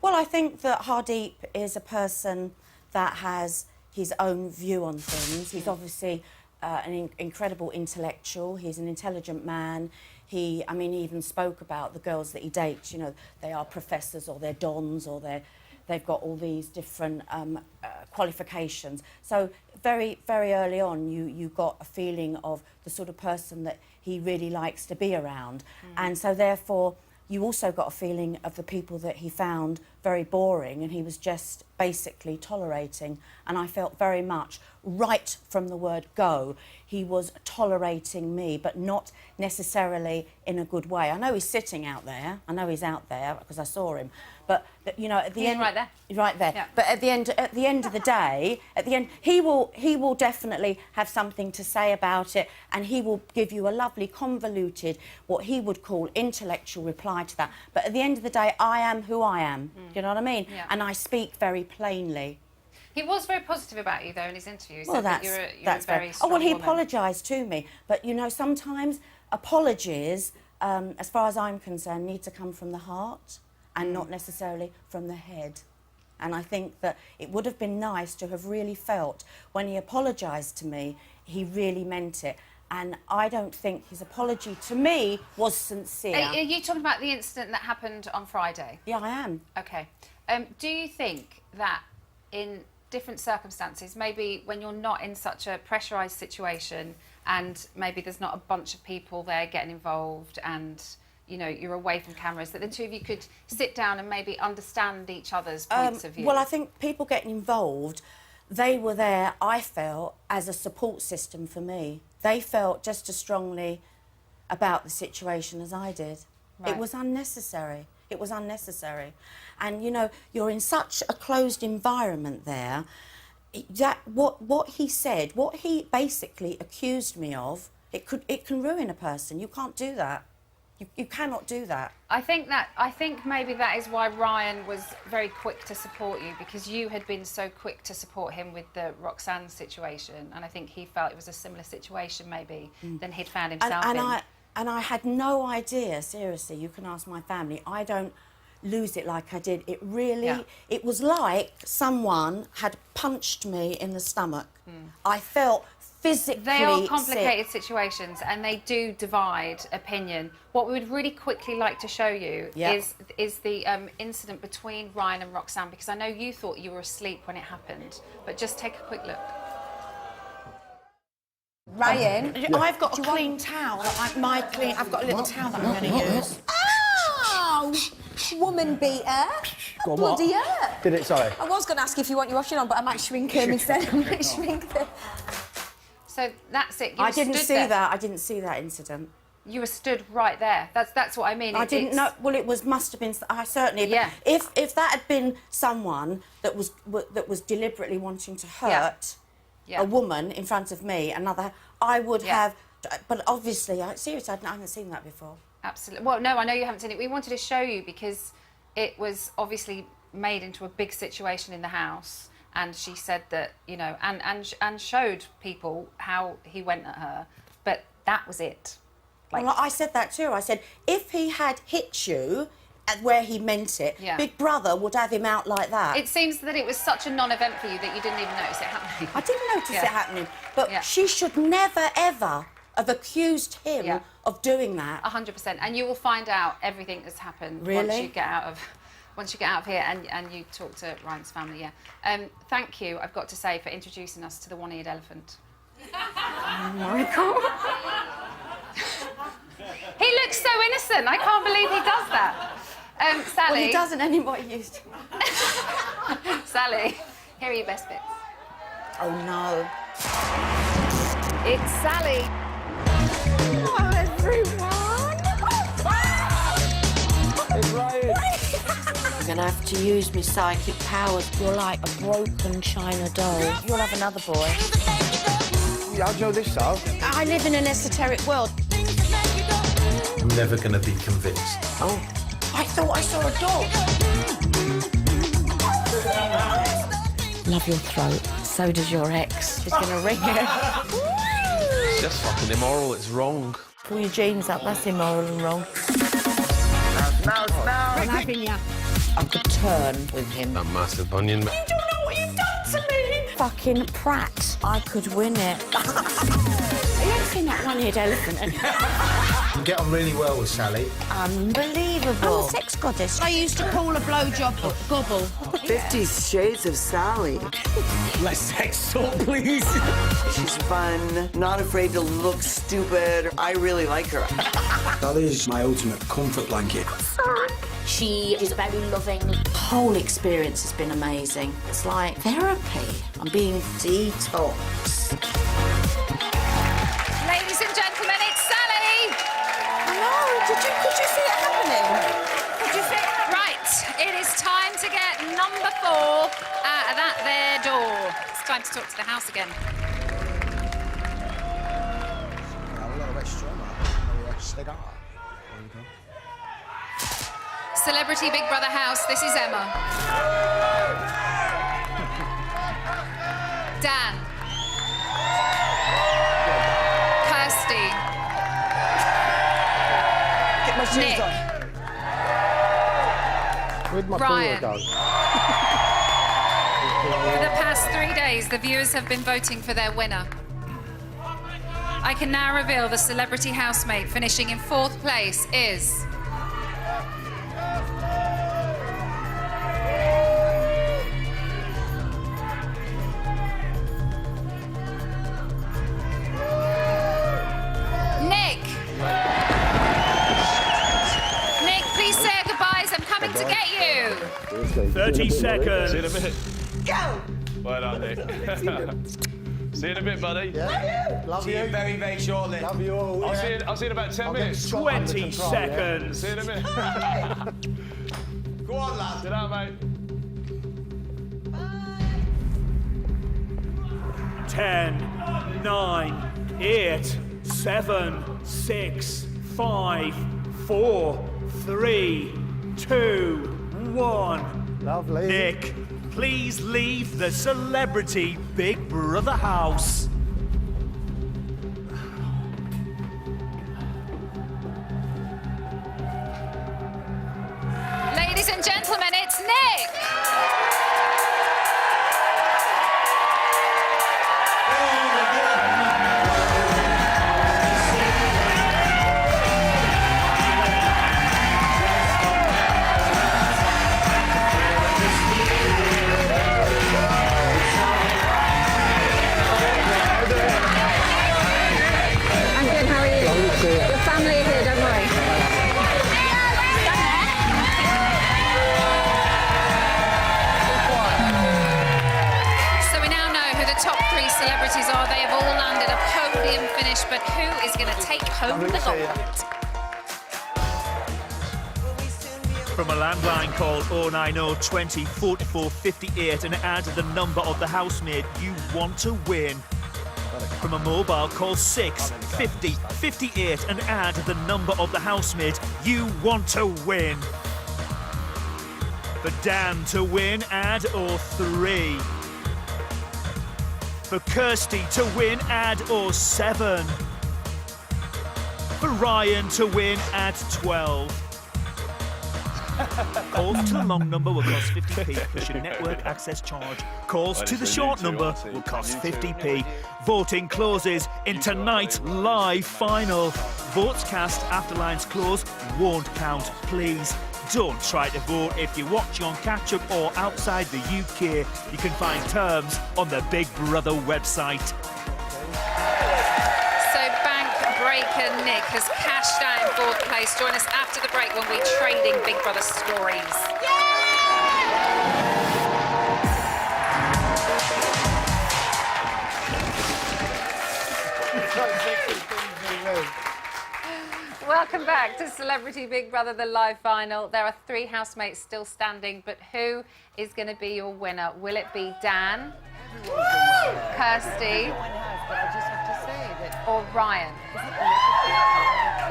Well, I think that Hardeep is a person that has his own view on things. He's obviously an incredible intellectual. He's an intelligent man. He even spoke about the girls that he dates. You know, they are professors or they're dons or they've got all these different qualifications. So very, very early on, you got a feeling of the sort of person that he really likes to be around. And so therefore, you also got a feeling of the people that he found very boring and he was just basically tolerating. And I felt very much right from the word go, he was tolerating me, but not necessarily in a good way. I know he's sitting out there. I know he's out there because I saw him. But you know, at the end,
right there.
Right there. Yeah. But at the end of the day, he will definitely have something to say about it, and he will give you a lovely, convoluted, what he would call intellectual reply to that. But at the end of the day, I am who I am. Do you know what I mean?
Yeah.
And I speak very plainly.
He was very positive about you, though, in his interview. He
Well,
said that you're a very strong
well, he
woman.
apologised to me. But, you know, sometimes apologies, as far as I'm concerned, need to come from the heart and not necessarily from the head. And I think that it would have been nice to have really felt when he apologised to me, he really meant it. And I don't think his apology to me was sincere.
Are you talking about the incident that happened on Friday?
Yeah, I am.
OK. Do you think that in different circumstances, maybe when you're not in such a pressurised situation and maybe there's not a bunch of people there getting involved and, you know, you're away from cameras, that the two of you could sit down and maybe understand each other's points of view?
Well, I think people getting involved, they were there, I felt, as a support system for me. They felt just as strongly about the situation as I did.
Right.
It was unnecessary. It was unnecessary. And, you know, you're in such a closed environment there, that what he said, what he basically accused me of, it can ruin a person. You can't do that. You cannot do that.
I think maybe that is why Ryan was very quick to support you, because you had been so quick to support him with the Roxanne situation, and I think he felt it was a similar situation maybe than he'd found himself in.
And I had no idea, seriously, you can ask my family, I don't lose it like I did. It really, it was like someone had punched me in the stomach. I felt physically
They are
sick.
complicated situations and they do divide opinion. What we would really quickly like to show you is the incident between Ryan and Roxanne, because I know you thought you were asleep when it happened, but just take a quick look.
Ryan,
I've got a clean towel. I've got a little towel that I'm going to use.
Oh, woman beater.
Go on,
Bloody
what?
hurt.
Did it, sorry?
I was going to ask if you want your washing on, but I might shrink him instead. I might shrink them.
So that's it. You
I didn't
stood
see
there.
that. I didn't see that incident.
You were stood right there. That's what I mean.
I didn't know. Well, must have been. I certainly.
Yeah.
If that had been someone that was deliberately wanting to hurt a woman in front of me, I would have. But obviously, seriously, I haven't seen that before.
Absolutely. Well, no, I know you haven't seen it. We wanted to show you because it was obviously made into a big situation in the house, and she said that, you know, and showed people how he went at her, but that was it. Like,
Well, I said that too. I said if he had hit you at where he meant it, Big Brother would have him out like that.
it seems that it was such a non-event for you that you didn't even notice it happening.
I didn't notice it happening, but she should never ever have accused him of doing that.
100%, and you will find out everything that's happened once
Really?
you get out of here and you talk to Ryan's family. Thank you, I've got to say, for introducing us to the one-eared elephant.
Oh my God.
He looks so innocent. I can't believe he does that. Sally.
Well, he doesn't anymore. He used to.
Sally, here are your best bits.
Oh no.
It's Sally.
Hello, everyone.
It's Ryan.
I'm gonna have to use my psychic powers. You're like a broken china doll. You'll have another boy.
How do you know this, Sal?
I live in an esoteric world.
I'm never going to be convinced.
Oh, I thought I saw a dog. Love your throat. So does your ex. She's gonna ring it.
It's just fucking immoral. It's wrong.
Pull your jeans up. That's immoral and wrong.
Now.
I'm having you. I could turn with him.
That massive bunion.
You don't know what you've done to me. Fucking prat. I could win it. Have you ever seen that one-eared elephant?
I get on really well with Sally.
Unbelievable. I'm a sex goddess. I used to call a blowjob gobble.
50 Shades of Sally.
Less sex talk, please.
She's fun, not afraid to look stupid. I really like her.
Sally is my ultimate comfort blanket.
She is very loving.
The whole experience has been amazing. It's like therapy. I'm being detoxed.
Ladies and gentlemen, it's Sally.
Hello, could you see it happening? Could you see it happening?
Right, it is time to get number 4 out of that there door. It's time to talk to the house again. Celebrity Big Brother house, this is Emma. Dan. Kirsty.
Get my shoes
Nick.
on. Where'd my
Ryan.
go?
For the past 3 days, the viewers have been voting for their winner. I can now reveal the celebrity housemate finishing in 4th place is... Nick. Nick, please say your goodbyes. I'm coming to get you.
30 seconds.
See you in a bit.
Go!
Well done, Nick. See you in a bit, buddy.
Yeah. Love
See you
you.
very, very shortly.
Love you all.
I'll
yeah.
see you in about 10
I'll get
minutes.
Scott under
20
control, yeah.
seconds.
See you in a minute.
Go on, lad.
Sit down, mate.
10, 9, 8, 7, 6, 5, 4, 3, 2, 1.
Lovely.
Nick, please leave the celebrity Big Brother house.
Ladies and gentlemen, it's Nick. celebrities are. They have all landed a podium finish, but who is going to take home the gold?
From a landline call 090 20 44 58 and add the number of the housemate you want to win. From a mobile, call 6 50 58 and add the number of the housemate you want to win. For Dan to win, add 03. For Kirsty to win, add 07. For Ryan to win, add 12. Calls to the long number will cost 50p plus your network access charge. Calls to the short number will cost 50p. Voting closes in tonight's live final. Votes cast after lines close won't count. Please don't try to vote if you're watching on catch-up or outside the UK. You can find terms on the Big Brother website.
So bank breaker Nick has cashed out in 4th place. Join us after the break when we're trading Big Brother stories. Welcome back to Celebrity Big Brother, the live final. There are 3 housemates still standing, but who is going to be your winner? Will it be Dan, Kirsty, or Ryan?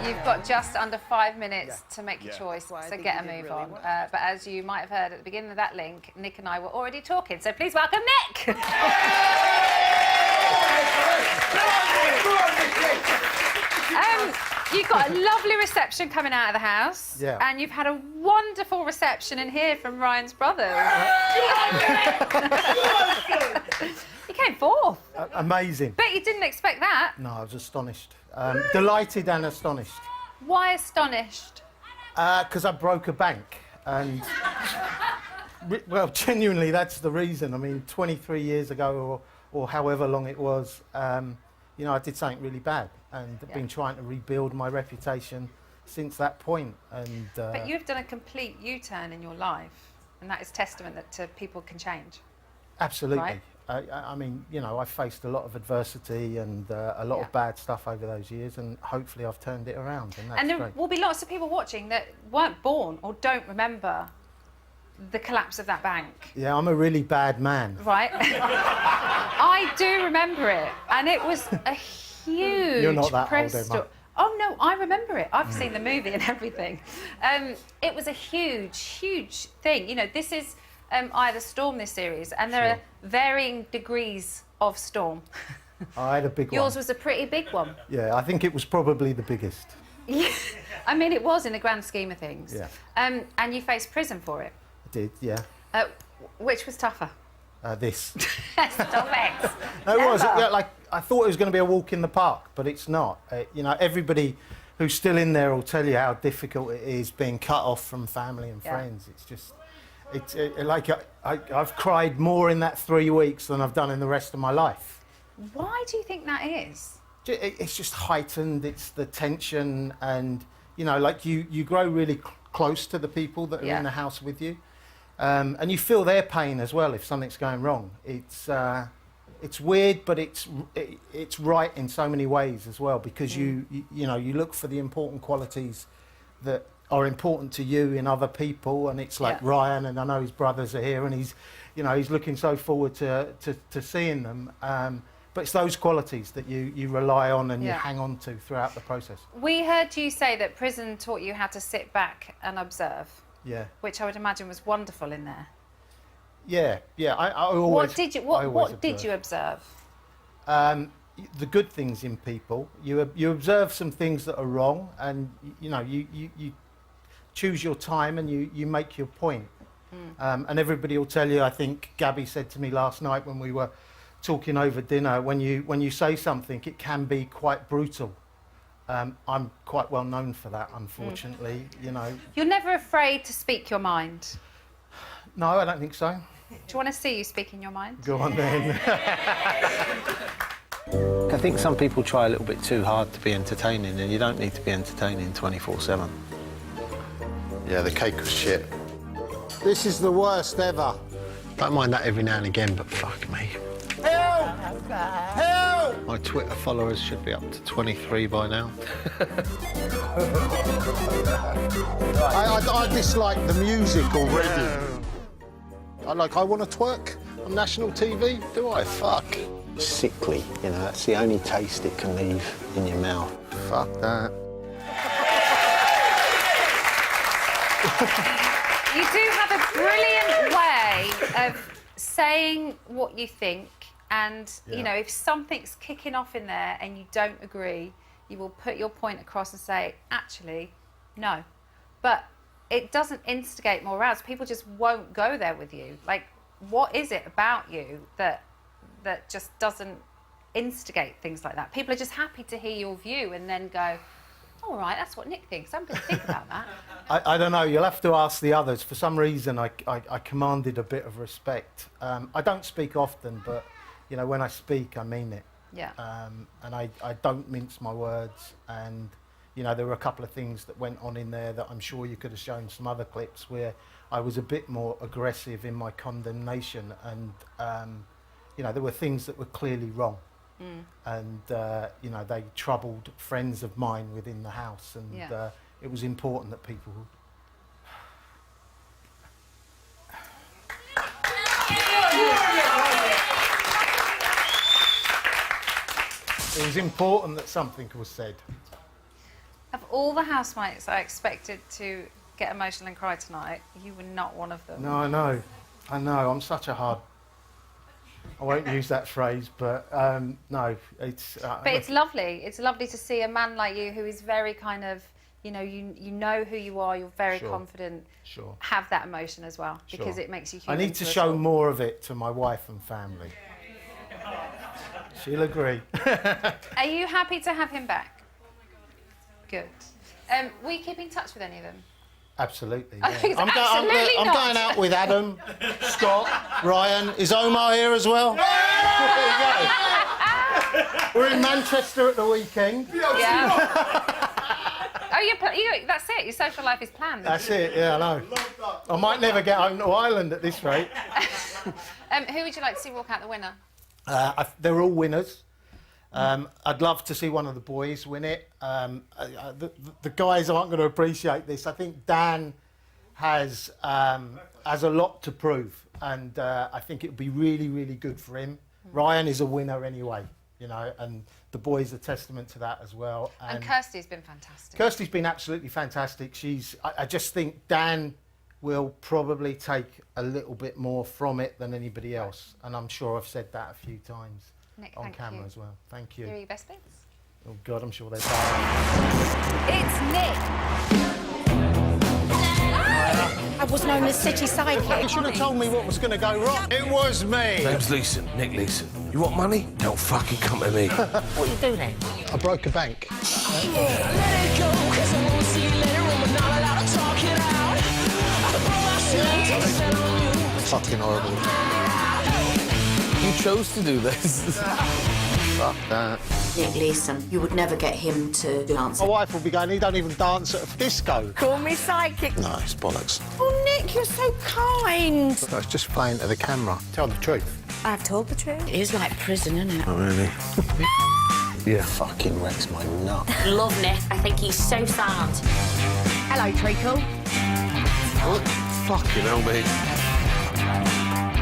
You've got just under 5 minutes to make your choice, so get a move on. But as you might have heard at the beginning of that link, Nick and I were already talking, so please welcome Nick! You've got a lovely reception coming out of the house, and you've had a wonderful reception in here from Ryan's brothers. You came 4th.
Amazing.
Bet you didn't expect that.
No, I was astonished. Delighted and astonished.
Why astonished?
Because I broke a bank, and well, genuinely, that's the reason. I mean, 23 years ago, or however long it was, you know, I did something really bad, and I've been trying to rebuild my reputation since that point. And
but you've done a complete U-turn in your life, and that is testament that people can change.
Absolutely.
Right?
I mean, you know, I've faced a lot of adversity and a lot of bad stuff over those years, and hopefully I've turned it around, and that's
And there
great.
will be lots of people watching that weren't born or don't remember the collapse of that bank.
Yeah, I'm a really bad man.
Right? I do remember it, and it was a huge
You're not that
press
old,
story.
Emma.
Oh no, I remember it. I've seen the movie and everything. It was a huge, huge thing. You know, this is either Storm, this series, and there are varying degrees of Storm.
I had a big one.
Yours was a pretty big one.
Yeah, I think it was probably the biggest.
Yeah, I mean, it was in the grand scheme of things.
Yeah.
And you faced prison for it.
I did, yeah.
Which was tougher?
This.
Stop it.
No, it was. Yeah, like, I thought it was going to be a walk in the park, but it's not. You know, everybody who's still in there will tell you how difficult it is being cut off from family and friends. It's just, like, I've cried more in that 3 weeks than I've done in the rest of my life.
Why do you think that is?
It's just heightened. It's the tension, and you know, like you grow really close to the people that are in the house with you, and you feel their pain as well if something's going wrong. It's weird, but it's right in so many ways as well, because you know, you look for the important qualities that are important to you in other people, and it's like Ryan, and I know his brothers are here, and he's looking so forward to seeing them. But it's those qualities that you rely on and you hang on to throughout the process.
We heard you say that prison taught you how to sit back and observe.
Yeah.
Which I would imagine was wonderful in there.
Yeah. I always.
What did you observe?
The good things in people. You observe some things that are wrong, and you know you choose your time and you make your point. And everybody will tell you. I think Gabby said to me last night when we were talking over dinner, when you say something, it can be quite brutal. I'm quite well known for that, unfortunately. You know.
You're never afraid to speak your mind.
No, I don't think so.
Do you want to see you speaking your mind?
Go on then.
I think some people try a little bit too hard to be entertaining, and you don't need to be entertaining 24/7.
Yeah, the cake was shit.
This is the worst ever.
Don't mind that every now and again, but fuck me.
Hey, Help!
My Twitter followers should be up to 23 by now.
I dislike the music already. I want to twerk on national TV. Do I? Fuck.
Sickly, you know, that's the only taste it can leave in your mouth.
Fuck that.
You do have a brilliant way of saying what you think, and you know, if something's kicking off in there and you don't agree, you will put your point across and say, actually, no. But it doesn't instigate more rows. People just won't go there with you. Like, what is it about you that just doesn't instigate things like that? People are just happy to hear your view and then go, all right, that's what Nick thinks. I'm going to think about that.
I don't know. You'll have to ask the others. For some reason, I commanded a bit of respect. I don't speak often, but, you know, when I speak, I mean it.
Yeah.
And I don't mince my words. And, you know, there were a couple of things that went on in there that I'm sure you could have shown some other clips where I was a bit more aggressive in my condemnation. And, you know, there were things that were clearly wrong. And, you know, they troubled friends of mine within the house. And it was important that people... It was important that something was said.
Of all the housemates I expected to get emotional and cry tonight, you were not one of them.
No, I know. I'm such a hard... I won't use that phrase, but no, it's...
But it's lovely. It's lovely to see a man like you who is very kind of, you know who you are, you're very confident, have that emotion as well, because it makes you human.
I need to show more of it to my wife and family. She'll agree.
Are you happy to have him back? Good. Will you keep in touch with any of them?
Absolutely.
Oh,
Yeah.
I'm
going out with Adam, Scott, Ryan. Is Omar here as well? There you go. We're in Manchester at the weekend.
Yeah. Oh, that's it. Your social life is planned.
That's it. Yeah, I know. I might never get home to Ireland at this rate.
Who would you like to see walk out the winner?
They're all winners. I'd love to see one of the boys win it. The guys aren't going to appreciate this. I think Dan has a lot to prove, and I think it would be really, really good for him. Ryan is a winner anyway, you know, and the boys are testament to that as well.
And Kirsty's been fantastic.
Kirsty's been absolutely fantastic. I just think Dan will probably take a little bit more from it than anybody else, and I'm sure I've said that a few times.
Nick,
on camera as well. Thank you.
Here are your best bits.
Oh God, I'm sure they're
It's Nick.
I was known as City Sidekick.
You should have told me what was going to go wrong. It was me.
Name's Leeson, Nick Leeson. You want money? Don't fucking come to me.
What you do then?
I broke a bank. Fucking horrible.
You chose to do this.
Fuck that.
Nick Leeson, you would never get him to dance.
My wife will be going, he don't even dance at a disco.
Call me Sidekick.
No, it's bollocks.
Oh, Nick, you're so kind.
I was just playing to the camera. Tell the truth.
I've told the truth. It is like prison, isn't it?
Oh, really?
Yeah. Fucking wrecks my nut.
Love Nick. I think he's so sound.
Hello, Treacle.
What? Fucking hell, mate.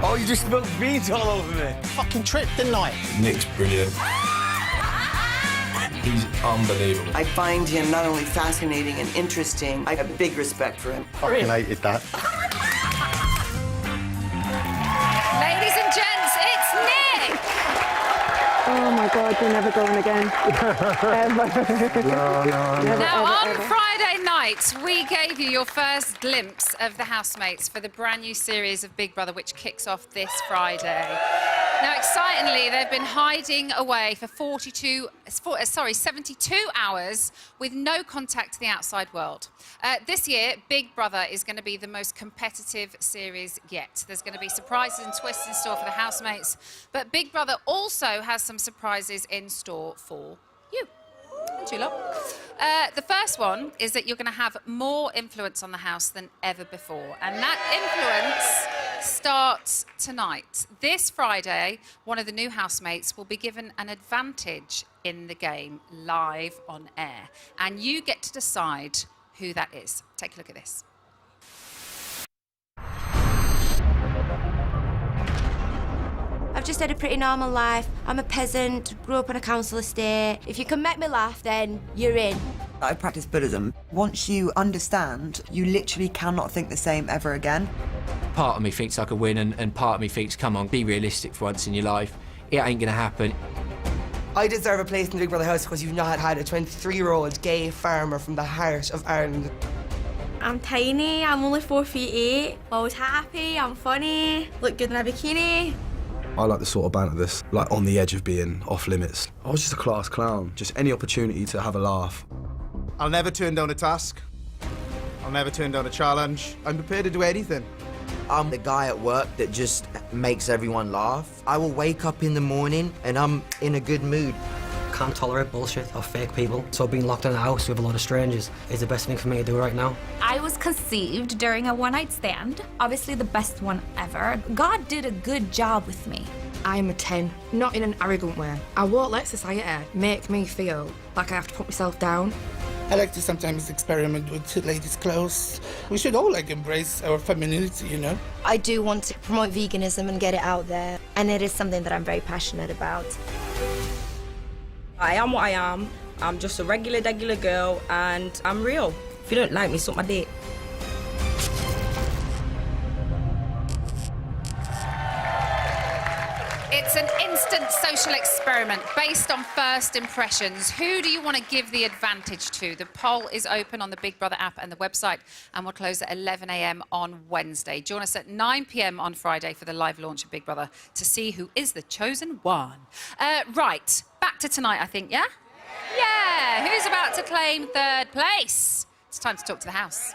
Oh, you just spilled beans all over me.
Fucking trip, didn't I?
Nick's brilliant. He's unbelievable.
I find him not only fascinating and interesting, I have big respect for him.
Fucking hated that.
Ladies and gents, it's Nick.
Oh my God, you're never going again.
Now, on Friday night, we gave you your first glimpse of the housemates for the brand new series of Big Brother, which kicks off this Friday. Now, excitingly, they've been hiding away for 72 hours with no contact to the outside world. This year, Big Brother is going to be the most competitive series yet. There's going to be surprises and twists in store for the housemates, but Big Brother also has some surprises in store for you. Too long. The first one is that you're going to have more influence on the house than ever before. And that influence starts tonight. This Friday, one of the new housemates will be given an advantage in the game live on air. And you get to decide who that is. Take a look at this.
I've just had a pretty normal life. I'm a peasant, grew up on a council estate. If you can make me laugh, then you're in.
I practice Buddhism. Once you understand, you literally cannot think the same ever again.
Part of me thinks I could win, and part of me thinks, come on, be realistic for once in your life. It ain't gonna happen.
I deserve a place in the Big Brother house because you've not had a 23-year-old gay farmer from the heart of Ireland.
I'm tiny, I'm only 4'8", always happy, I'm funny, look good in a bikini.
I like the sort of banter that's like on the edge of being off limits. I was just a class clown, just any opportunity to have a laugh.
I'll never turn down a task. I'll never turn down a challenge. I'm prepared to do anything.
I'm the guy at work that just makes everyone laugh. I will wake up in the morning and I'm in a good mood.
Can't tolerate bullshit or fake people, so being locked in a house with a lot of strangers is the best thing for me to do right now.
I was conceived during a one-night stand, obviously the best one ever. God did a good job with me.
I'm a 10, not in an arrogant way. I won't let society make me feel like I have to put myself down.
I like to sometimes experiment with ladies' clothes. We should all embrace our femininity, you know?
I do want to promote veganism and get it out there, and it is something that I'm very passionate about.
I am what I am. I'm just a regular girl, and I'm real. If you don't like me, suck my dick.
It's an instant social experiment based on first impressions. Who do you want to give the advantage to? The poll is open on the Big Brother app and the website, and we'll close at 11 a.m. on Wednesday. Join us at 9 p.m. on Friday for the live launch of Big Brother to see who is the chosen one. Right, back to tonight, I think, yeah? Yeah, who's about to claim third place? It's time to talk to the house.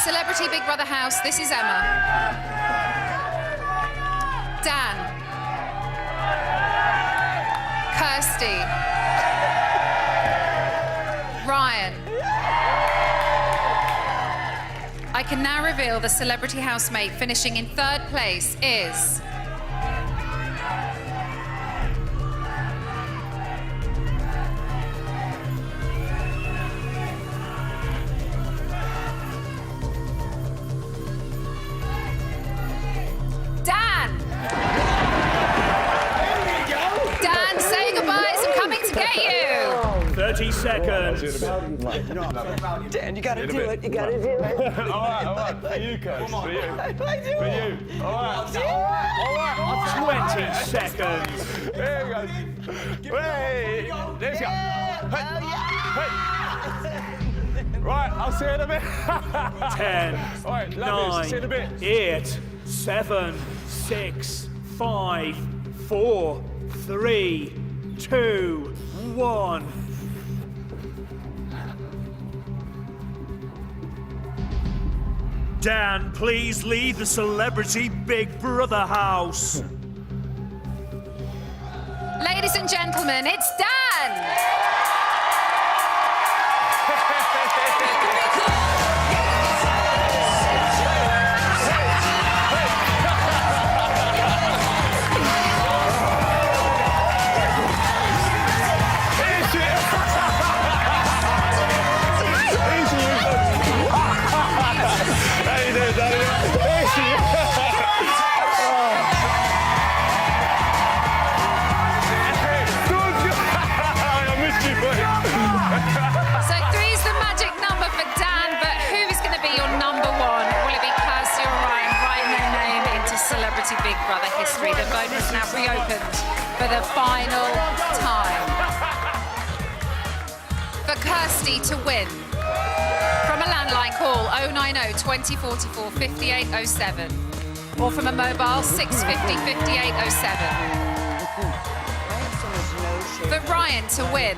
Celebrity Big Brother house, this is Emma. Dan. Kirsty. Ryan. I can now reveal the celebrity housemate finishing in third place is... Dan! Dan, say goodbyes, I'm coming to get you!
30 seconds.
Dan, you gotta do it, you gotta do it.
all right, for you, Kirst, for you. For you. All right.
20 seconds.
There we go. Hey, let's go. Hey. Right, I'll see you in a bit.
10,
all right, love you. See you in a bit.
8, 7, 6, 5, 4, 3, 2, 1. Dan, please leave the celebrity Big Brother house.
Ladies and gentlemen, it's Dan! So 3's the magic number for Dan, but who is going to be your number one? Will it be Kirsty or Ryan writing their name into Celebrity Big Brother history? The vote is now reopened for the final time. For Kirsty to win, from a landline call 090 2044 5807 or from a mobile 650 5807. For Ryan to win,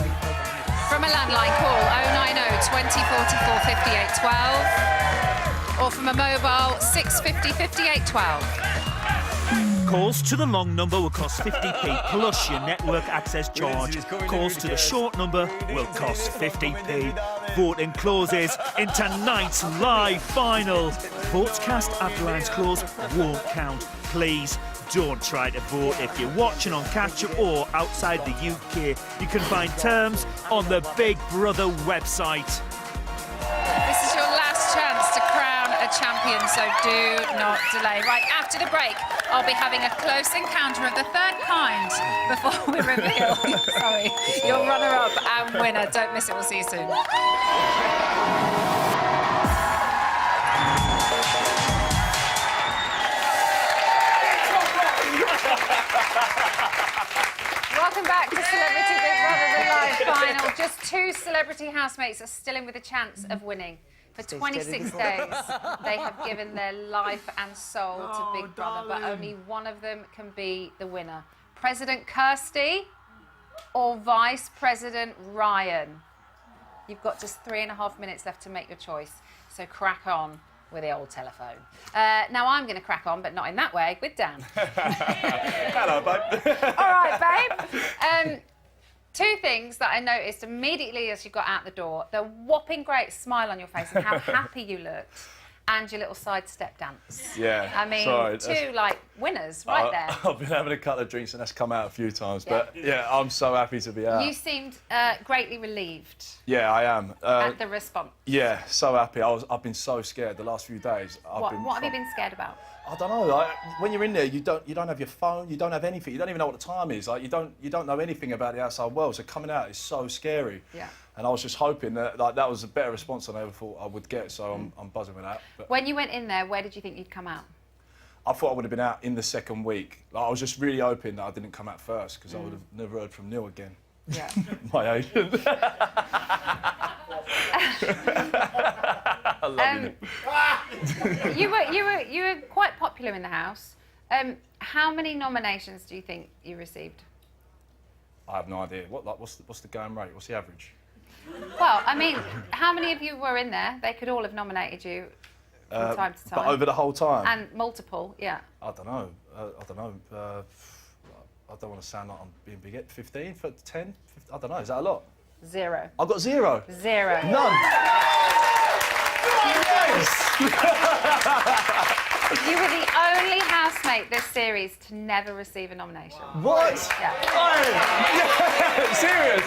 from a landline call 090 2044 5812 or from a mobile 650 5812.
Calls to the long number will cost 50p plus your network access charge. Calls to the short number will cost 50p. Voting closes in tonight's live final. Votes cast after lines close won't count. Please don't try to vote if you're watching on catch-up or outside the UK. You can find terms on the Big Brother website.
This is your last chance to crown a champion, so do not delay. Right, after the break, I'll be having a close encounter of the third kind before we reveal, sorry, your runner-up and winner. Don't miss it, we'll see you soon. Welcome back to Celebrity Big Brother, the live final. Just 2 celebrity housemates are still in with a chance of winning. For 26 days, they have given their life and soul to Big Brother, but only one of them can be the winner. President Kirsty or Vice President Ryan? You've got just 3.5 minutes left to make your choice, so crack on with the old telephone. Now I'm going to crack on, but not in that way, with Dan.
Hello, babe.
All right, babe. 2 things that I noticed immediately as you got out the door: the whopping great smile on your face and how happy you looked, and your little sidestep dance.
Yeah.
I mean,
sorry,
2 like winners right there.
I've been having a couple of drinks and that's come out a few times, but yeah, I'm so happy to be out.
You seemed greatly relieved
Yeah, I am.
at the response.
Yeah, so happy. I've been so scared the last few days.
What have you been scared about?
I don't know. Like, when you're in there, you don't have your phone. You don't have anything. You don't even know what the time is. Like, you don't know anything about the outside world. So coming out is so scary.
Yeah.
And I was just hoping that that was a better response than I ever thought I would get. So I'm buzzing with that. But
When you went in there, where did you think you'd come out?
I thought I would have been out in the second week. Like, I was just really hoping that I didn't come out first because I would have never heard from Neil again.
Yeah.
My agent. I love
you were quite popular in the house. How many nominations do you think you received?
I have no idea. What's the going rate? What's the average?
Well, I mean, how many of you were in there? They could all have nominated you from time to time.
But over the whole time?
And multiple, yeah.
I don't know. I don't want to sound like I'm being big. 15, 10? I don't know. Is that a lot?
0.
I've got 0.
0.
None.
You were the only housemate this series to never receive a nomination.
What?
Yeah.
Yeah. Serious?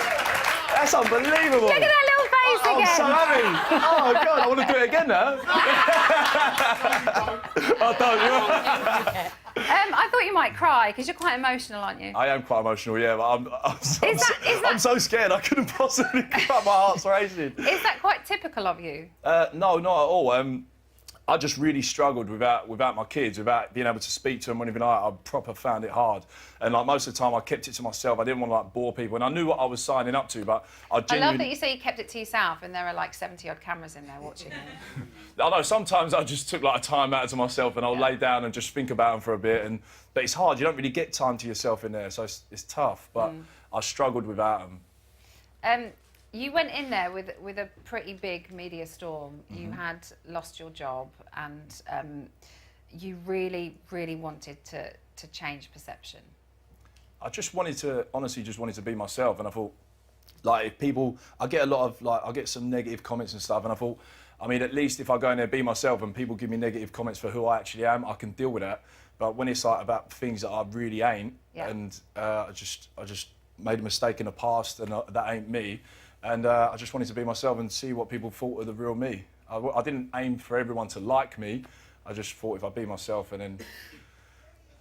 That's unbelievable.
Look at that little face
I'm
again.
so happy. Oh, God, I want to do it again now. I don't.
I thought you might cry because you're quite emotional, aren't you?
I am quite emotional, yeah, but I'm so scared I couldn't possibly cry. My heart's racing.
Is that quite typical of you?
No, not at all. I just really struggled without my kids, without being able to speak to them or anything like that. I proper found it hard. And like most of the time I kept it to myself. I didn't want to like bore people. And I knew what I was signing up to, but I genuinely...
I love that you say you kept it to yourself and there are like 70-odd cameras in there watching you.
I know, sometimes I just took like a time out to myself and I'll lay down and just think about them for a bit. But it's hard, you don't really get time to yourself in there, so it's tough. But I struggled without them.
You went in there with a pretty big media storm. You had lost your job and you really, really wanted to change perception.
I just wanted to, honestly, to be myself. And I thought, like, if people, I get a lot of, like, I get some negative comments and stuff. And I thought, I mean, at least if I go in there, be myself and people give me negative comments for who I actually am, I can deal with that. But when it's like about things that I really ain't, and I just made a mistake in the past and that ain't me. And I just wanted to be myself and see what people thought of the real me. I didn't aim for everyone to like me. I just thought if I be myself and then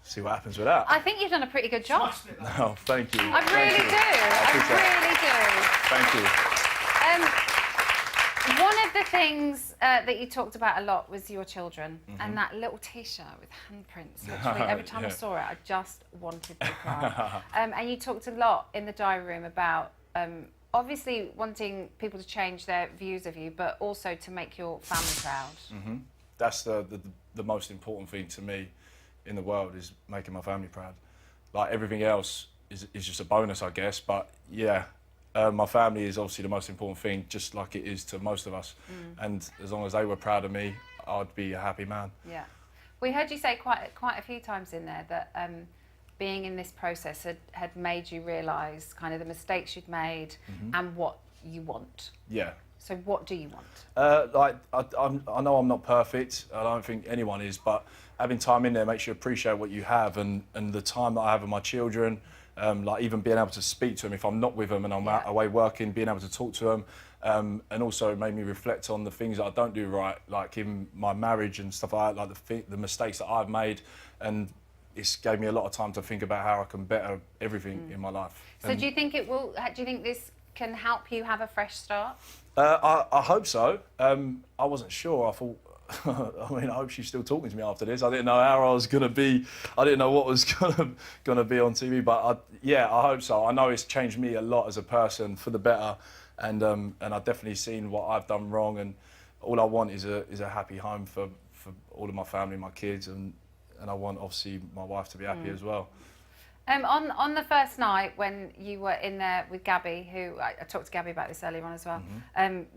see what happens with that.
I think you've done a pretty good job.
No, thank you.
I really do. One of the things that you talked about a lot was your children and that little T-shirt with handprints. Literally, every time I saw it, I just wanted to cry. And you talked a lot in the diary room about obviously wanting people to change their views of you, but also to make your family proud.
That's the most important thing to me in the world, is making my family proud. Like, everything else is just a bonus, I guess, but yeah, my family is obviously the most important thing, just like it is to most of us. And as long as they were proud of me, I'd be a happy man.
Yeah. We heard you say quite a few times in there that being in this process had made you realise kind of the mistakes you'd made and what you want.
Yeah.
So what do you want?
I know I'm not perfect. I don't think anyone is, but having time in there makes you appreciate what you have and the time that I have with my children. Like even being able to speak to them if I'm not with them and I'm out away working, being able to talk to them, and also made me reflect on the things that I don't do right, like in my marriage and stuff like that, like the mistakes that I've made, and it's gave me a lot of time to think about how I can better everything in my life.
So do you think it will? Do you think this can help you have a fresh start?
I hope so. I wasn't sure. I thought, I hope she's still talking to me after this. I didn't know how I was going to be. I didn't know what was going to be on TV. But I hope so. I know it's changed me a lot as a person for the better, and I've definitely seen what I've done wrong. And all I want is a happy home for all of my family, my kids, and I want obviously my wife to be happy as well.
On the first night when you were in there with Gabby, who I talked to Gabby about this earlier on as well,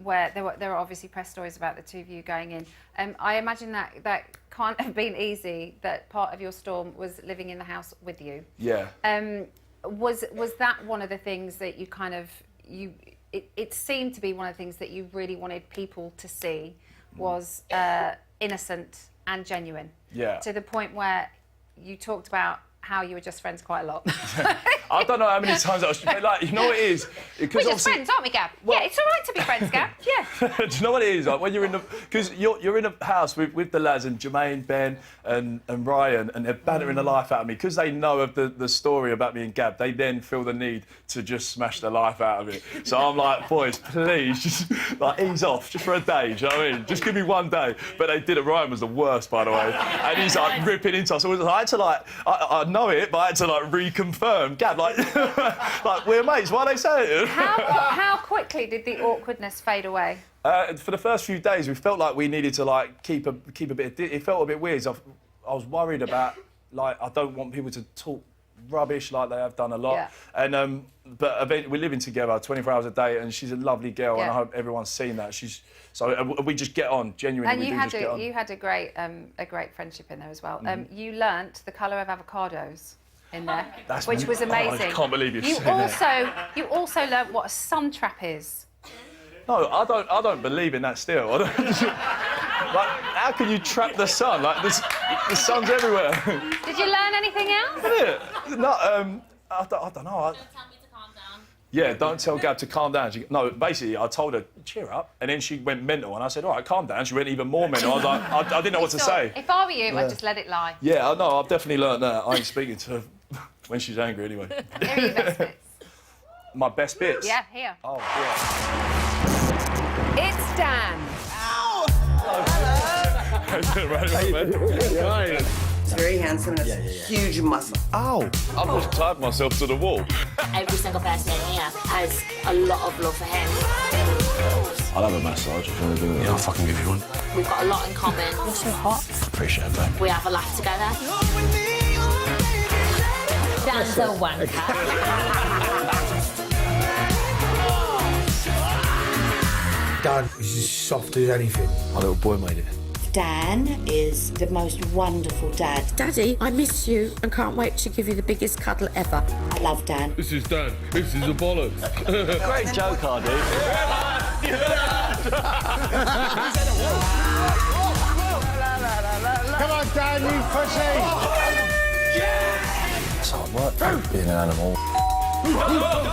where there were obviously press stories about the two of you going in. I imagine that can't have been easy. That part of your storm was living in the house with you.
Yeah.
Was that one of the things that you kind of It seemed to be one of the things that you really wanted people to see was innocent and genuine.
Yeah.
To the point where you talked about how you were just friends quite a lot.
I don't know how many times I was like, you know what it is?
We're just friends, aren't we, Gab? Yeah, it's all right to be friends, Gab. Yeah.
Do you know what it is? Like when you're in because you're in a house with the lads and Jermaine, Ben, and Ryan, and they're bantering the life out of me because they know of the story about me and Gab. They then feel the need to just smash the life out of it. So I'm like, boys, please, just like ease off, just for a day. Do you know what I mean? Just give me one day. But they did it. Ryan was the worst, by the way, and he's like ripping into us. So I had to I know it, but I had to reconfirm. Gab, like we're mates. Why are they saying it?
How quickly did the awkwardness fade away?
For the first few days, we felt like we needed to keep a bit. It felt a bit weird. I was worried about I don't want people to talk rubbish like they have done a lot.
Yeah.
And but eventually we're living together 24 hours a day, and she's a lovely girl,
Yeah.
and I hope everyone's seen that. We just get on genuinely.
And
you
had a great friendship in there as well. You learnt the colour of avocados in there, which was amazing.
I can't believe you've seen that.
You also learnt what a sun trap is.
No, I don't believe in that still. How can you trap the sun? The sun's everywhere.
Did you learn anything else?
No, I don't know. Yeah, don't tell Gab to calm down. Basically, I told her, cheer up, and then she went mental, and I said, all right, calm down. She went even more mental. I was like, I didn't know what to say.
If I were you, I'd just let it lie.
Yeah, I know, I've definitely learned that. I ain't speaking to her when she's angry anyway.
Here are your best bits.
My best bits?
Yeah, here.
Oh, yeah.
It's Dan.
Right. He's very handsome and has huge muscle.
Ow! I've just tied myself to the wall.
Every single person in here has a lot of love for him.
I'll have a massage if you want to do it. Yeah, I'll fucking give you one.
We've got a lot in common. You're so hot.
Appreciate it, babe.
We have a laugh together. Dan's a wanker.
Dan is as soft as anything.
My little boy made it.
Dan is the most wonderful dad.
Daddy, I miss you and can't wait to give you the biggest cuddle ever.
I love Dan.
This is Dan. This is a bollocks.
Great joke, Hardy.
Come on, Dan, you pussy!
It's hard work, being an animal.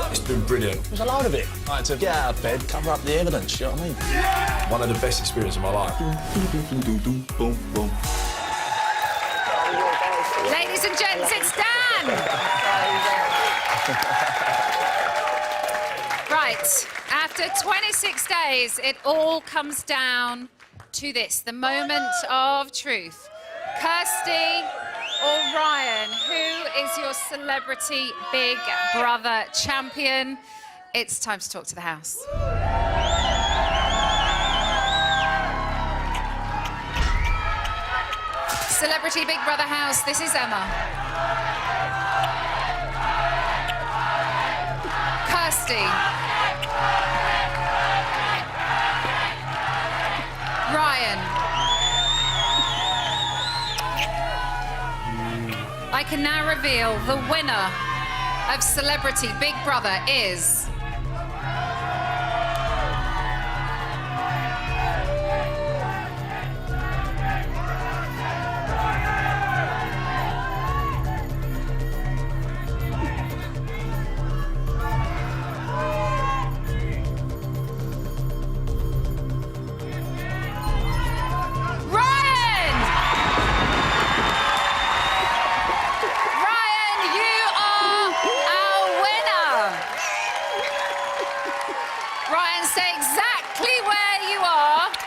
It's been brilliant. There's a load of it. I had to get out of bed, cover up the evidence, you know what I mean? Yeah! One of the best experiences of my life.
Ladies and gents, it's Dan! Right, after 26 days, it all comes down to this, the moment of truth. Kirsty or Ryan, who is your celebrity Big Brother champion? It's time to talk to the house. Celebrity Big Brother house, this is Emma. Kirsty. Ryan. I can now reveal the winner of Celebrity Big Brother is...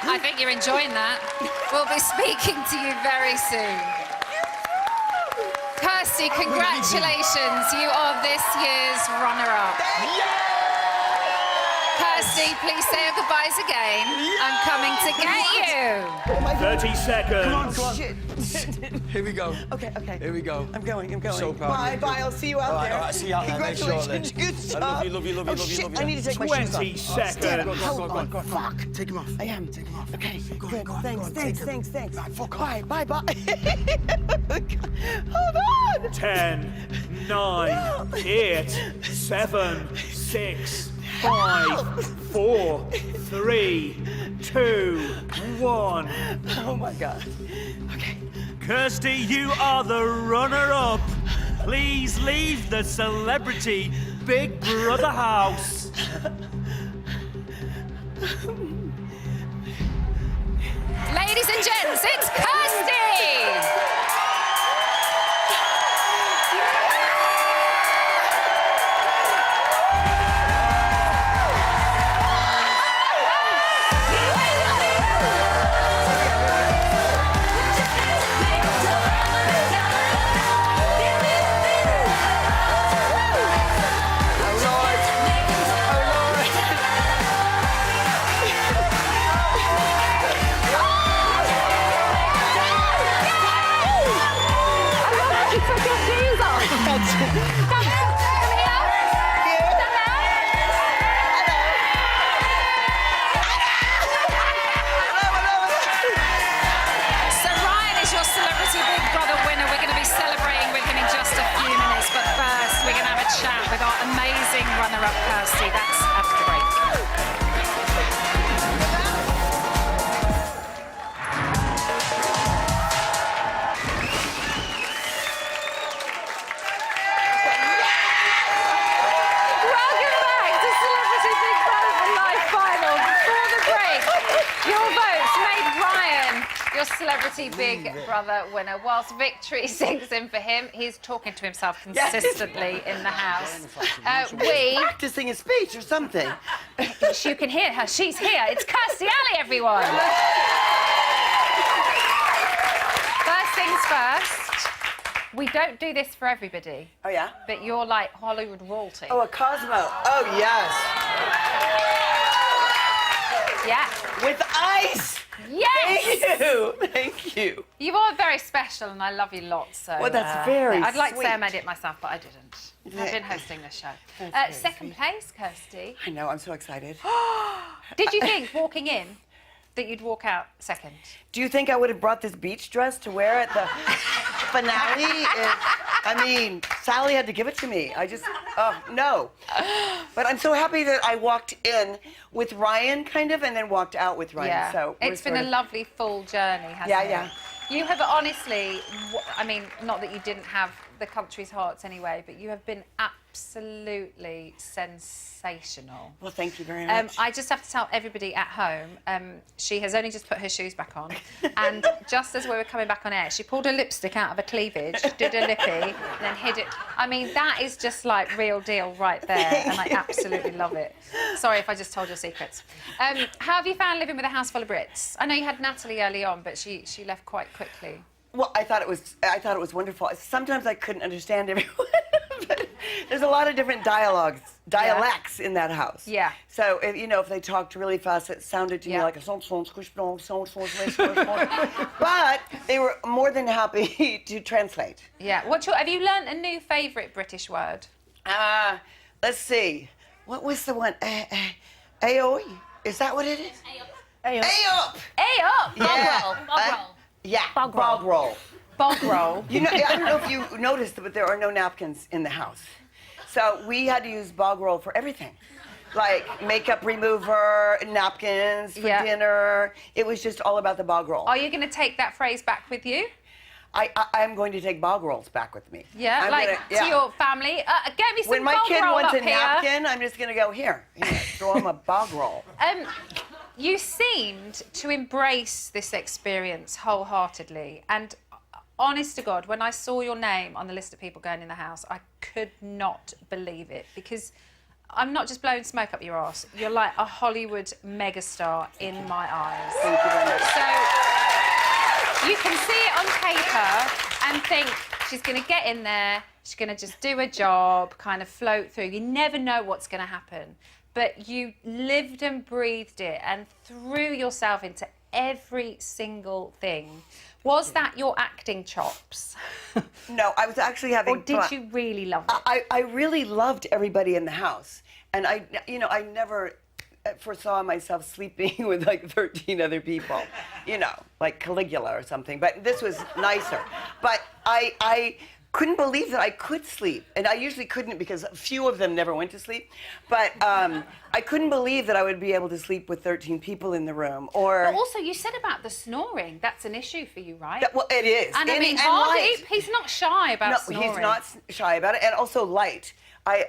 I think you're enjoying that. We'll be speaking to you very soon. Kirsty, congratulations. You are this year's runner-up. Kirsty, please say your goodbyes again. I'm coming to get you.
30 seconds.
Come on, come on. Shit.
Here we go.
Okay.
Here we go.
I'm going.
So proud.
Bye. I'll see you out there.
All right, see you out there.
Congratulations. Good job.
I love you.
Oh, shit. I need to take my shoes off.
20 seconds.
Hold on. Fuck. Take them off. I am. Take them off. Okay. Good. Thanks. Bye. Hold on.
10, 9, 8, 7, 6, 5, 4, 3, 2, 1.
Oh my God. Okay.
Kirsty, you are the runner-up. Please leave the Celebrity Big Brother house.
Ladies and gents, it's Kirsty! With our amazing runner-up, Kirsty. That's after the break. Welcome back to Celebrity Big Brother Live Final. Before the break, your votes made Ryan your Celebrity Big Brother winner. Whilst victory sinks in for him, he's talking to himself consistently in the house.
He's practicing his speech or something.
You can hear her. She's here. It's Kirstie Alley, everyone. First things first. We don't do this for everybody.
Oh, yeah?
But you're like Hollywood royalty.
Oh, a Cosmo. Oh, yes.
Yeah.
With ice.
Yes!
Thank you.
You are very special, and I love you lots. So,
well, that's very
I'd like
sweet.
to say I made it myself, but I didn't. I've been hosting this show. Second place, Kirsty.
I know, I'm so excited.
Did you think, walking in, that you'd walk out second?
Do you think I would have brought this beach dress to wear at the finale? I mean, Sally had to give it to me. No. But I'm so happy that I walked in with Ryan, kind of, and then walked out with Ryan.
Yeah.
So
it's been a lovely full journey, hasn't it?
Yeah.
You have honestly, I mean, not that you didn't have the country's hearts anyway, but you have been absolutely sensational.
Well, thank you very much.
I just have to tell everybody at home, she has only just put her shoes back on, and just as we were coming back on air, she pulled her lipstick out of her cleavage, did a lippy, and then hid it. I mean, that is just like real deal right there, and I absolutely love it. Sorry if I just told your secrets. How have you found living with a house full of Brits? I know you had Natalie early on, but she left quite quickly.
Well, I thought it was wonderful. Sometimes I couldn't understand everyone, but there's a lot of different dialects in that house.
Yeah.
So, if they talked really fast, it sounded to me like a but they were more than happy to translate.
Yeah. Have you learnt a new favourite British word?
Let's see. What was the one? Aoi? Is that what it is?
Aop.
Aop!
Aop!
Yeah.
Bog roll.
Yeah,
Bog
bog roll.
bog roll.
You know, I don't know if you noticed, but there are no napkins in the house. So we had to use bog roll for everything. Like makeup remover, napkins for dinner. It was just all about the bog roll.
Are you going to take that phrase back with you?
I'm going to take bog rolls back with me.
Yeah, to your family. Get me some
when my
bog
kid
roll
wants
up
a
here.
napkin, I'm just going to go here, throw him a bog roll.
You seemed to embrace this experience wholeheartedly, and honest to God, when I saw your name on the list of people going in the house, I could not believe it, because I'm not just blowing smoke up your arse. You're like a Hollywood megastar in my eyes.
Thank you very much.
So you can see it on paper and think she's going to get in there, she's going to just do a job, kind of float through. You never know what's going to happen. But you lived and breathed it and threw yourself into every single thing. Was that your acting chops?
No, I was actually having
fun. Or did you really love it?
I really loved everybody in the house. And I never foresaw myself sleeping with like 13 other people, like Caligula or something. But this was nicer. But I couldn't believe that I could sleep. And I usually couldn't because a few of them never went to sleep. But I couldn't believe that I would be able to sleep with 13 people in the room.
But also, you said about the snoring. That's an issue for you, right?
Well, it is.
And I mean, Hardy, he's not shy about snoring.
No, he's not shy about it. And also light.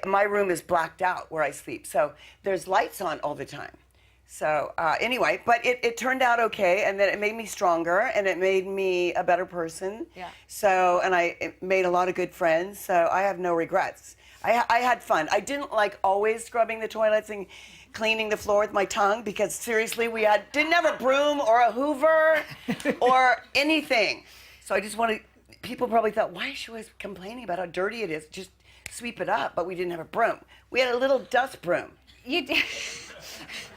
My room is blacked out where I sleep. So there's lights on all the time. So anyway, but it turned out okay, and then it made me stronger, and it made me a better person.
Yeah.
So, and I made a lot of good friends, so I have no regrets. I had fun. I didn't like always scrubbing the toilets and cleaning the floor with my tongue, because seriously, we didn't have a broom or a Hoover or anything. So I just wanted, people probably thought, why is she always complaining about how dirty it is? Just sweep it up, but we didn't have a broom. We had a little dust broom.
You did.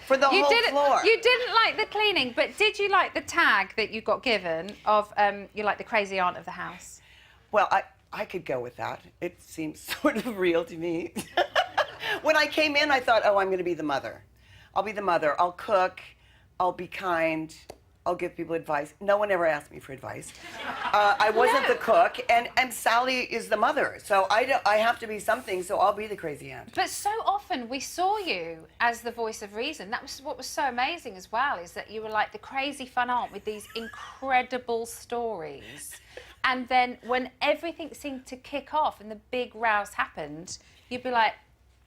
For the whole floor.
You didn't like the cleaning, but did you like the tag that you got given of you're like the crazy aunt of the house?
Well, I could go with that. It seems sort of real to me. When I came in, I thought, oh, I'm going to be the mother. I'll be the mother. I'll cook. I'll be kind. I'll give people advice. No one ever asked me for advice. I wasn't the cook, and Sally is the mother. So I have to be something, so I'll be the crazy aunt.
But so often we saw you as the voice of reason. That was what was so amazing as well, is that you were like the crazy fun aunt with these incredible stories. And then when everything seemed to kick off and the big rows happened, you'd be like,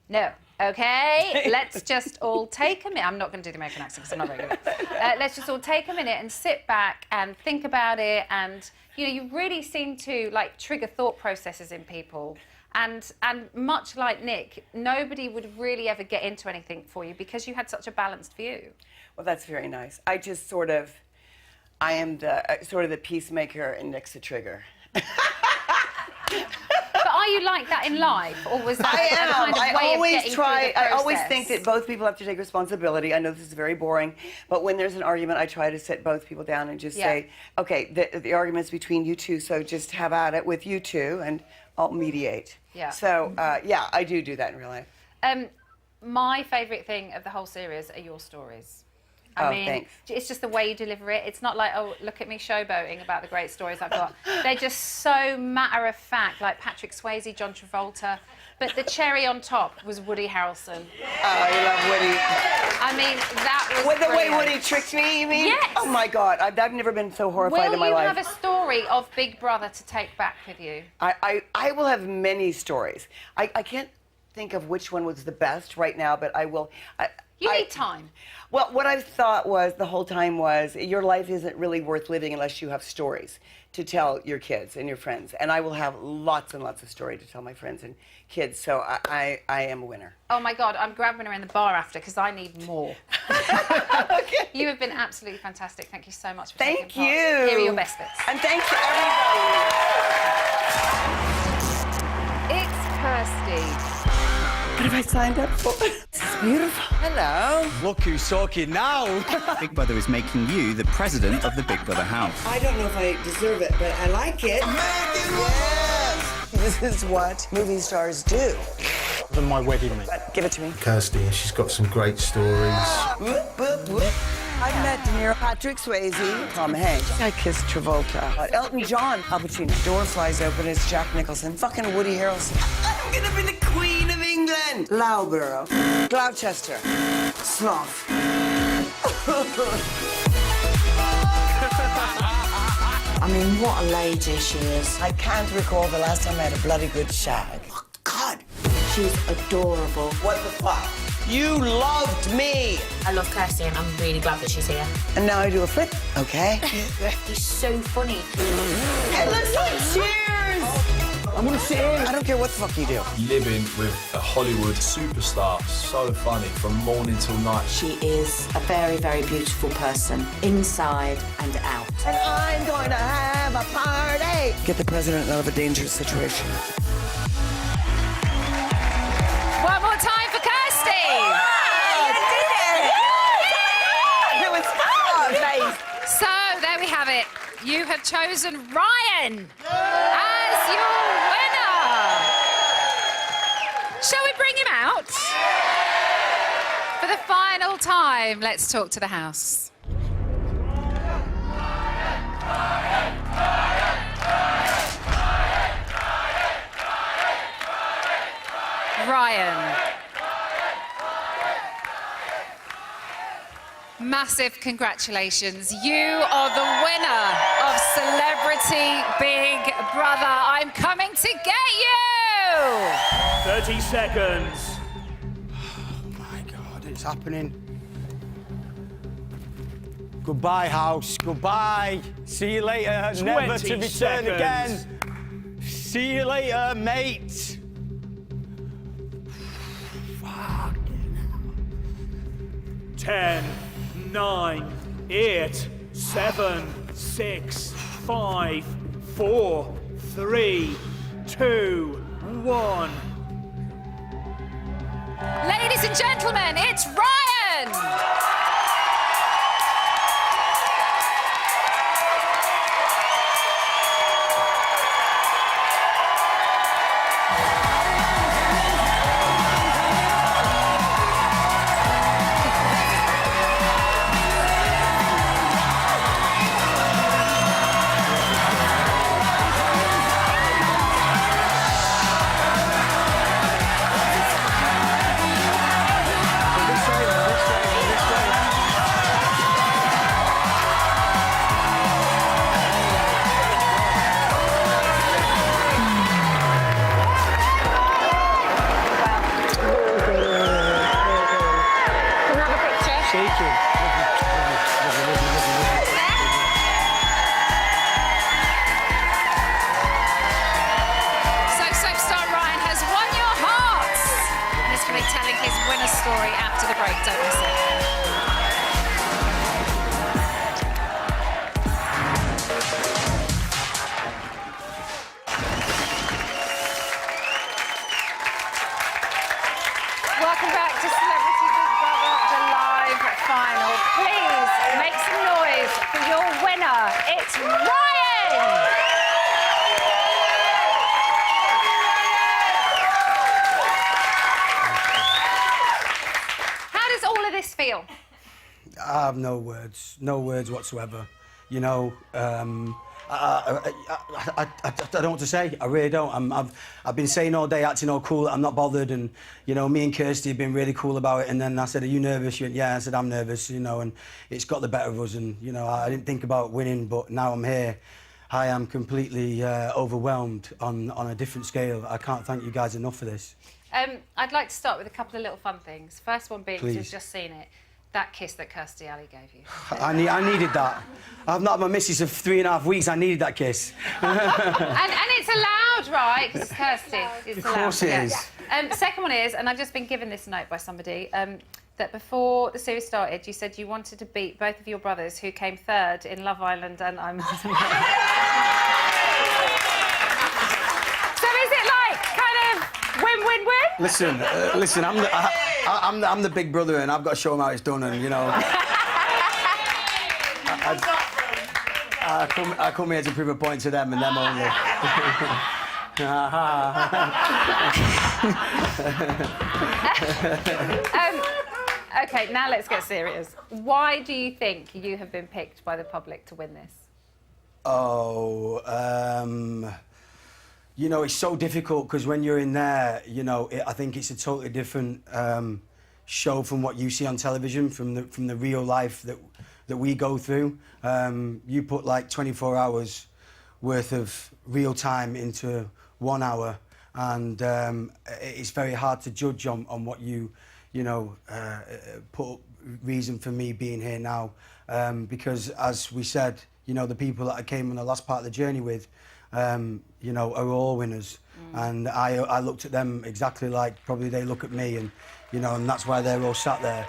no, okay, let's just all take a minute. I'm not going to do the American accent because I'm not very good. Let's just all take a minute and sit back and think about it. And, you really seem to, like, trigger thought processes in people. And much like Nick, nobody would really ever get into anything for you because you had such a balanced view.
Well, that's very nice. I just I am the peacemaker and Nick's the trigger.
But are you like that in life, or was that a kind of way of getting through the process?
I always think that both people have to take responsibility. I know this is very boring, but when there's an argument, I try to sit both people down and just say, okay, the argument's between you two, so just have at it with you two, and I'll mediate.
Yeah.
So, yeah, I do that in real life.
My favourite thing of the whole series are your stories. I mean,
thanks.
It's just the way you deliver it. It's not like, oh, look at me showboating about the great stories I've got. They're just so matter-of-fact, like Patrick Swayze, John Travolta. But the cherry on top was Woody Harrelson.
Oh, I love Woody.
I mean, that was
the way Woody tricked me, you mean?
Yes.
Oh, my God. I've never been so horrified in my life.
Will you have a story of Big Brother to take back with you?
I will have many stories. I can't think of which one was the best right now, but I will.
You need time.
Well, what I've thought was the whole time was your life isn't really worth living unless you have stories to tell your kids and your friends. And I will have lots and lots of stories to tell my friends and kids. So I am a winner.
Oh my God, I'm grabbing her in the bar after because I need more. Okay. You have been absolutely fantastic. Thank you so much for taking part.
Thank you.
Here are your best bits.
And thanks to everybody.
It's Kirsty.
What have I signed up for? This is beautiful. Hello.
Look who's talking now. Big Brother is making you the president of the Big Brother house.
I don't know if I deserve it, but I like it. Yes. This is what movie stars do.
My wedding ring.
Give it to me.
Kirsty, she's got some great stories.
Whoop, whoop, whoop. I've met De Niro, Patrick Swayze, Tom Hanks. I kissed Travolta. Elton John, Al Pacino. Door flies open, it's Jack Nicholson. Fucking Woody Harrelson. I'm gonna be the Queen of England. Loughborough. Gloucester. Slough.
I mean, what a lady she is.
I can't recall the last time I had a bloody good shag. Oh, God.
She's adorable.
What the fuck? You loved me.
I love Kirsty and I'm really glad that she's here.
And now I do a flip, okay?
He's so funny.
It looks like Cheers! I'm gonna sit in. I don't care what the fuck you do.
Living with a Hollywood superstar, so funny from morning till night.
She is a very, very beautiful person, inside and out.
And I'm going to have a party. Get the president out of a dangerous situation.
One more time for Kirsty.
You did it! It was fun.
So there we have it. You have chosen Ryan as your winner. Shall we bring him out? For the final time, let's talk to the house. Ryan. Massive congratulations. You are the winner of Celebrity Big Brother. I'm coming to get you!
30 seconds.
Oh my God, it's happening. Goodbye, house. Goodbye. See you later. Never to return
seconds.
again. See you later, mate.
10, 9, 8, 7, 6, 5, 4, 3, 2, 1.
Ladies and gentlemen, it's Ryan! Story after the break, don't miss it. Welcome back to Celebrity Big Brother, the live final. Please make some noise for your winner. It's Ryan! This feel?
I have no words whatsoever. You know, I don't know what to say. I really don't. I've been saying all day, acting all cool. I'm not bothered, and you know, me and Kirsty have been really cool about it. And then I said, "Are you nervous?" She went, "Yeah." I said, "I'm nervous." You know, and it's got the better of us. And you know, I didn't think about winning, but now I'm here. I am completely overwhelmed on a different scale. I can't thank you guys enough for this.
I'd like to start with a couple of little fun things. First one being,
Please.
you've just seen it, that kiss that Kirstie Alley gave you.
I needed that. I've not had my missus for 3.5 weeks. I needed that kiss.
and it's allowed, right? Because it's Kirsty. It's
Of course
allowed.
it is.
Second one is, and I've just been given this note by somebody, that before the series started, you said you wanted to beat both of your brothers who came third in Love Island and I'm... So is it like kind of win-win-win?
Listen, I'm the big brother, and I've got to show them how it's done, and you know. I come here to prove a point to them and them only.
Okay, now let's get serious. Why do you think you have been picked by the public to win this?
Oh, you know, it's so difficult because when you're in there, you know, I think it's a totally different show from what you see on television, from the real life that we go through. You put like 24 hours worth of real time into 1 hour, and it's very hard to judge on what you put reason for me being here now, because as we said, you know, the people that I came on the last part of the journey with, you know, are all winners. And I looked at them exactly like probably they look at me, and, you know, and that's why they're all sat there,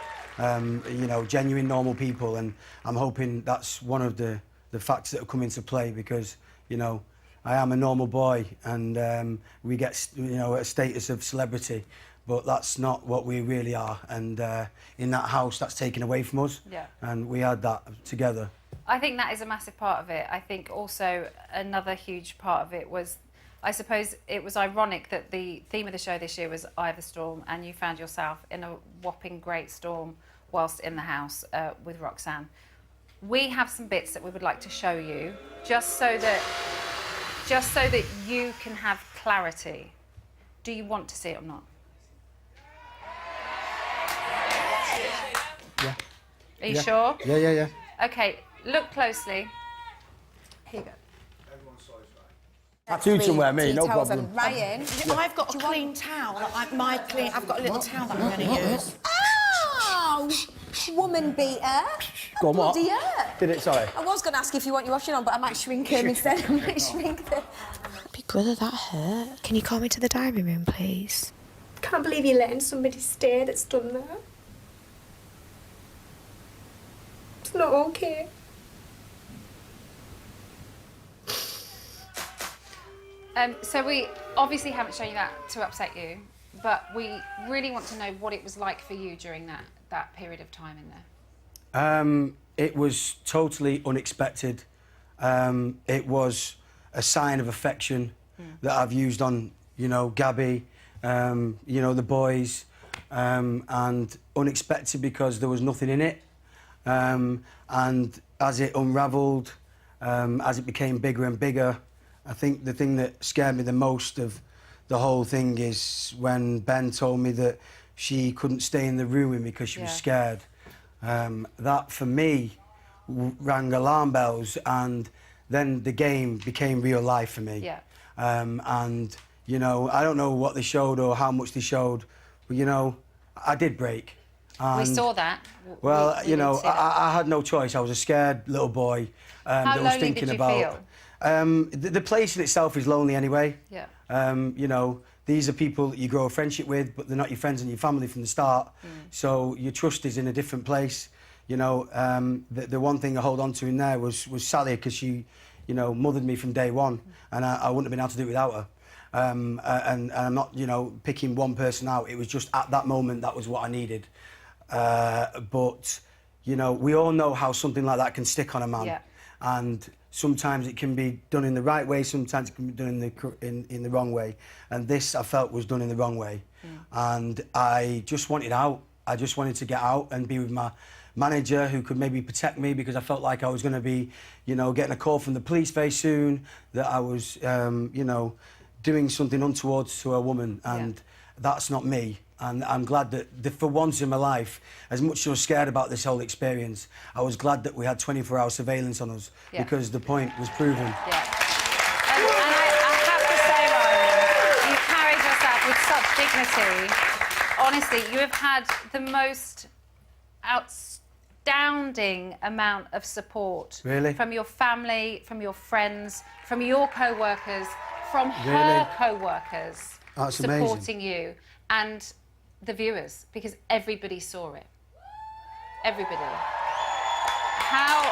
you know, genuine, normal people. And I'm hoping that's one of the facts that have come into play, because, you know, I am a normal boy, and we get, you know, a status of celebrity, but that's not what we really are. And in that house, that's taken away from us.
Yeah.
And we had that together.
I think that is a massive part of it. I think also another huge part of it was, I suppose it was ironic that the theme of the show this year was Eye of the Storm, and you found yourself in a whopping great storm whilst in the house with Roxanne. We have some bits that we would like to show you, just so that you can have clarity. Do you want to see it or not?
Yeah.
Are you sure?
Yeah.
Okay, look closely. Here you go.
Tattooed somewhere, me, no problem.
Ryan, I've got a clean towel. I've got a little towel that I'm going to use.
Oh, woman beater.
Go on, what?
Bloody hurt.
Did it, sorry?
I was going to ask if you want your washing on, but I might shrink him instead. I might shrink them.
Big brother, that hurt. Can you call me to the diary room, please?
Can't believe you're letting somebody stay that's done that. It's not okay.
So we obviously haven't shown you that to upset you, but we really want to know what it was like for you during that period of time in there.
It was totally unexpected. It was a sign of affection that I've used on, you know, Gabby, you know, the boys, and unexpected because there was nothing in it. And as it unravelled, as it became bigger and bigger, I think the thing that scared me the most of the whole thing is when Ben told me that she couldn't stay in the room with me because she was scared. That, for me, rang alarm bells, and then the game became real life for me.
Yeah.
And, you know, I don't know what they showed or how much they showed, but, you know, I did break.
We saw that.
Well, you know, I had no choice. I was a scared little boy that was thinking
did you
about...
feel?
The place in itself is lonely anyway.
Yeah.
You know, these are people that you grow a friendship with, but they're not your friends and your family from the start. So your trust is in a different place. You know, the one thing I hold on to in there was Sally, because she, you know, mothered me from day one, and I wouldn't have been able to do it without her. And I'm not, you know, picking one person out. It was just at that moment that was what I needed. But, you know, we all know how something like that can stick on a man.
Yeah.
And sometimes it can be done in the right way, sometimes it can be done in the wrong way. And this, I felt, was done in the wrong way. And I just wanted out. I just wanted to get out and be with my manager, who could maybe protect me, because I felt like I was going to be, you know, getting a call from the police very soon, that I was, you know, doing something untoward to a woman. And that's not me. And I'm glad that for once in my life, as much as I was scared about this whole experience, I was glad that we had 24-hour surveillance on us, because the point was proven.
And I have to say, Ryan, you carried yourself with such dignity. Honestly, you have had the most outstanding amount of support.
Really?
From your family, from your friends, from your co-workers, from her co-workers.
That's
supporting
amazing.
you. And the viewers, because everybody saw it. Everybody. How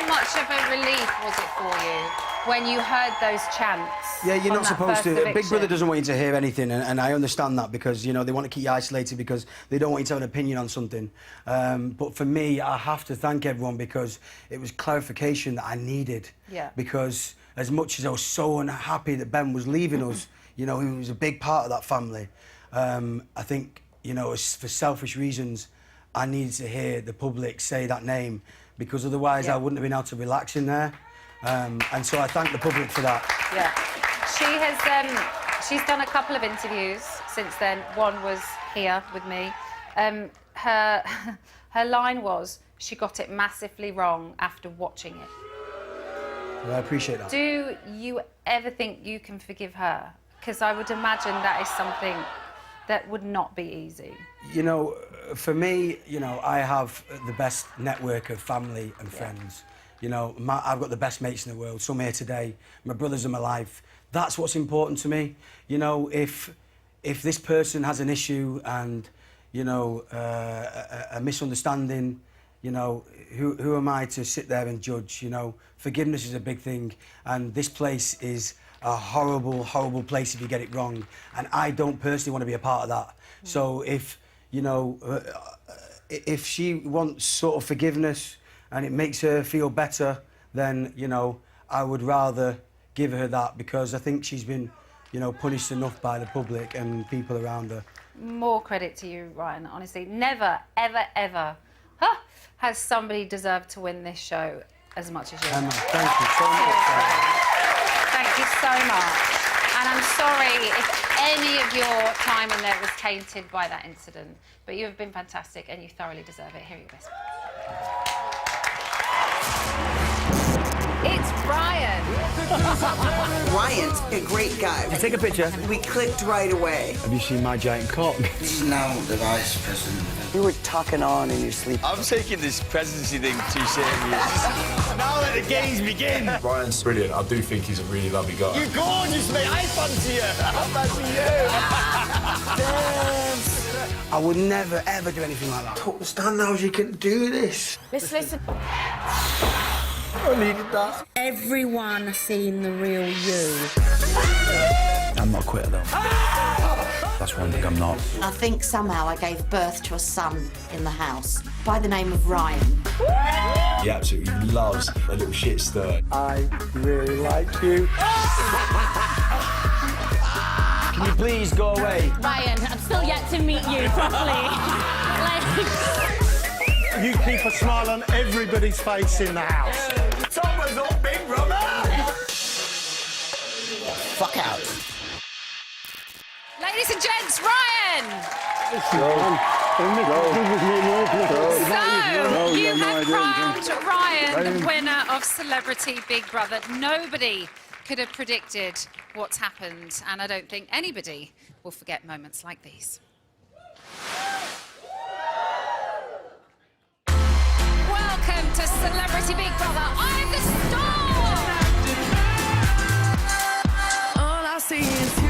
much of a relief was it for you when you heard those chants?
Yeah, you're
on
not
that
supposed
first
to.
eviction?
Big Brother doesn't want you to hear anything, and I understand that, because, you know, they want to keep you isolated because they don't want you to have an opinion on something. But for me, I have to thank everyone, because it was clarification that I needed.
Yeah.
Because as much as I was so unhappy that Ben was leaving us, you know, he was a big part of that family. I think, you know, for selfish reasons, I needed to hear the public say that name, because otherwise I wouldn't have been able to relax in there. And so I thank the public for that.
Yeah. She has, she's done a couple of interviews since then. One was here with me. Her line was, she got it massively wrong after watching it.
Well, I appreciate that.
Do you ever think you can forgive her? Because I would imagine that is something that would not be easy.
You know, for me, you know, I have the best network of family and friends. You know, I've got the best mates in the world. Some here today. My brothers are my life. That's what's important to me. You know, if this person has an issue and, you know, a misunderstanding, you know, who am I to sit there and judge? You know, forgiveness is a big thing, and this place is a horrible, horrible place if you get it wrong, and I don't personally want to be a part of that. So if, you know, if she wants sort of forgiveness and it makes her feel better, then, you know, I would rather give her that, because I think she's been, you know, punished enough by the public and people around her.
More credit to you, Ryan, honestly. Never, ever, ever has somebody deserved to win this show as much as you.
Emma, thank you so much.
Thank you so much. And I'm sorry if any of your time in there was tainted by that incident, but you have been fantastic and you thoroughly deserve it. Here you go. It's Ryan.
Ryan's a great guy.
Take a picture.
We clicked right away.
Have you seen my giant cock?
This is now the vice president. You were talking on in your sleep.
I'm taking this presidency thing too serious.
Now let the games begin.
Ryan's brilliant. I do think he's a really lovely guy.
You're gorgeous, mate. I fancy you. I fancy you. Dance.
I would never, ever do anything like that.
Don't stand now, you can do this.
Listen.
I needed that.
Everyone seen the real you.
I'm not a quitter, though. That's one thing I'm not.
I think somehow I gave birth to a son in the house by the name of Ryan.
He absolutely loves a little shit stir. I really like you.
Can you please go away?
Ryan, I'm still yet to meet you properly.
You keep a smile on everybody's face in the house. Thomas up, big brother!
Fuck out.
Ladies and gents, Ryan! So, you have crowned Ryan the winner of Celebrity Big Brother. Nobody could have predicted what's happened, and I don't think anybody will forget moments like these. Welcome to Celebrity Big Brother. I'm the star!
All I see is you.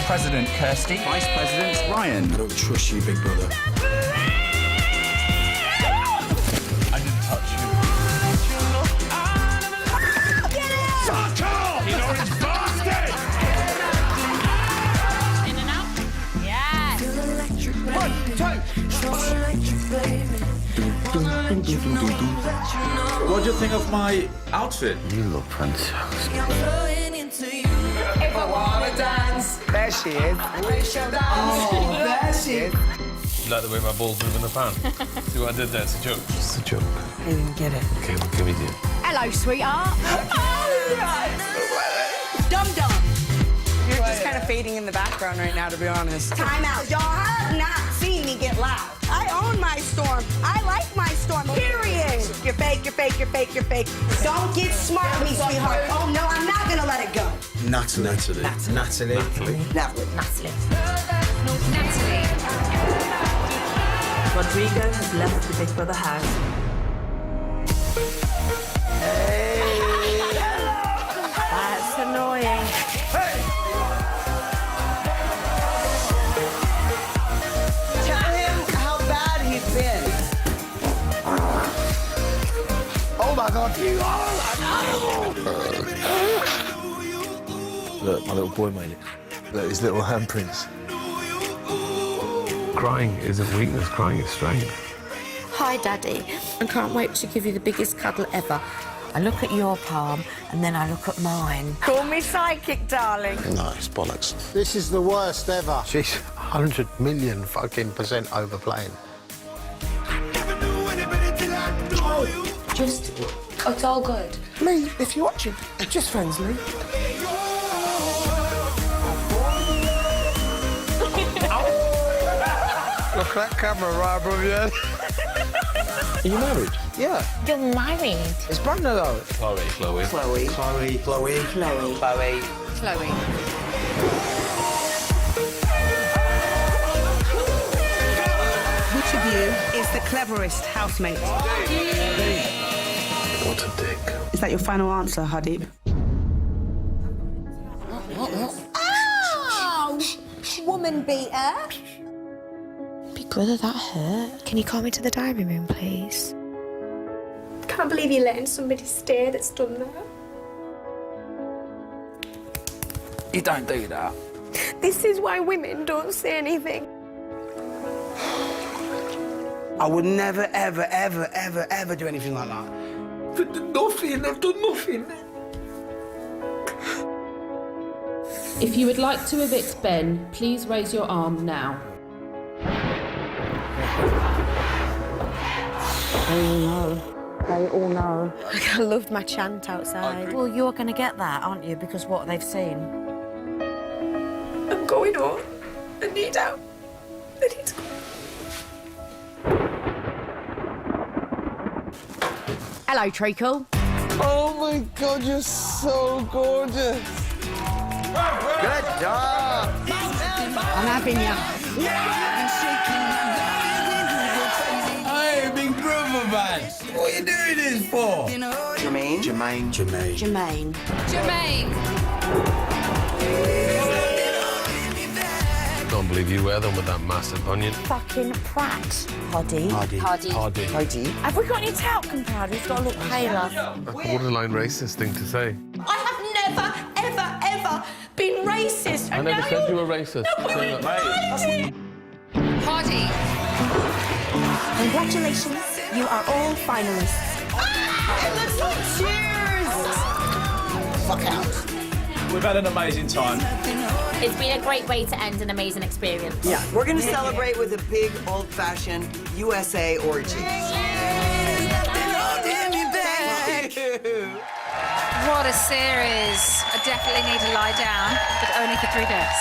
President Kirsty. Vice President Ryan.
I don't trust you, big brother.
I didn't touch you.
Get it! Fuck off! You orange bastard!
In and out. Yes.
What do you think of my outfit?
You look fantastic.
If I wanna dance, there she is. We shall dance. Oh, there she is.
You like the way my balls move in the pan? See what I did there? It's a joke.
It's a joke.
I didn't get it.
Okay, what can we do?
Hello, sweetheart.
Dum-dum.
You're just kind of fading in the background right now, to be honest.
Time out. Y'all have not seen me get loud. I own my storm. I like my storm, period. You're fake, you're fake, you're fake, you're fake. Don't get smart with me, sweetheart. Oh, no, I'm not gonna let it go.
Natalie.
Natalie.
Rodrigo has left the Big Brother house.
That's annoying.
Tell him how bad he's been.
Oh my God, you are an animal!
Look, my little boy made it. Look, his little handprints.
Crying isn't weakness, crying is strength.
Hi, Daddy. I can't wait to give you the biggest cuddle ever. I look at your palm and then I look at mine.
Call me psychic, darling.
No, it's bollocks.
This is the worst ever.
She's 100 million fucking % overplaying.
It's all good.
Lee, if you're watching, just friends, Lee. Look at that camera right above you.
Are you married?
Yeah.
You're married.
It's Brandon though.
Chloe.
Chloe.
Chloe.
Chloe.
Chloe.
Chloe.
Chloe.
Which of you is the cleverest housemate?
What a dick.
Is that your final answer, Hardeep?
Oh! Woman beater.
Big brother, that hurt. Can you call me to the dining room, please?
Can't believe you're letting somebody stay that's done that.
You don't do that.
This is why women don't say anything.
I would never, ever, ever, ever, ever do anything like that.
I've done nothing. I've done nothing.
If you would like to evict Ben, please raise your arm now.
They all know. I loved my chant outside. Well, you're going to get that, aren't you? Because what they've seen.
I'm going home. I need out. I need to go.
Hello, Treacle.
Oh my God, you're so gorgeous. Good job.
I'm having you.
Hey, big brother, man. What are you doing this for?
Jermaine.
Jermaine.
Jermaine.
Jermaine.
Can't believe you wear them with that massive onion.
Fucking prat. Hoddy.
Hardy.
Have we got any talcum powder? It's got to look paler.
A borderline racist thing to say.
I have never, ever, ever been racist.
I never said you were racist.
Hardy.
Congratulations. You are all finalists.
It looks like cheers.
Fuck out.
We've had an amazing time.
It's been a great way to end an amazing experience.
Yeah, we're going to celebrate with a big old-fashioned USA orgy.
What a series. I definitely need to lie down, but only for 3 days.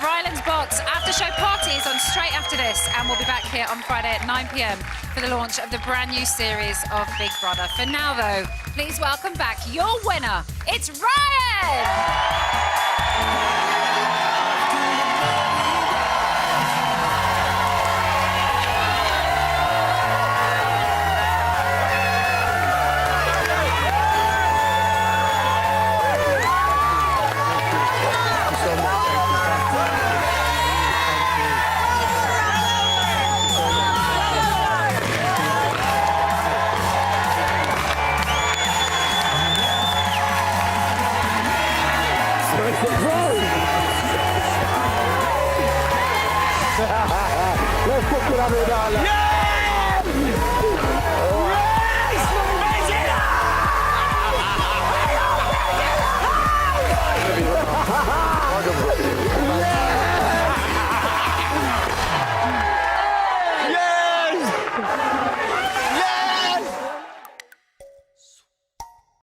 Ryland's Bots after show parties on straight after this, and we'll be back here on Friday at 9 p.m. for the launch of the brand new series of Big Brother. For now, though, please welcome back your winner. It's Ryan!
Let's fucking have it, darling. Yeah!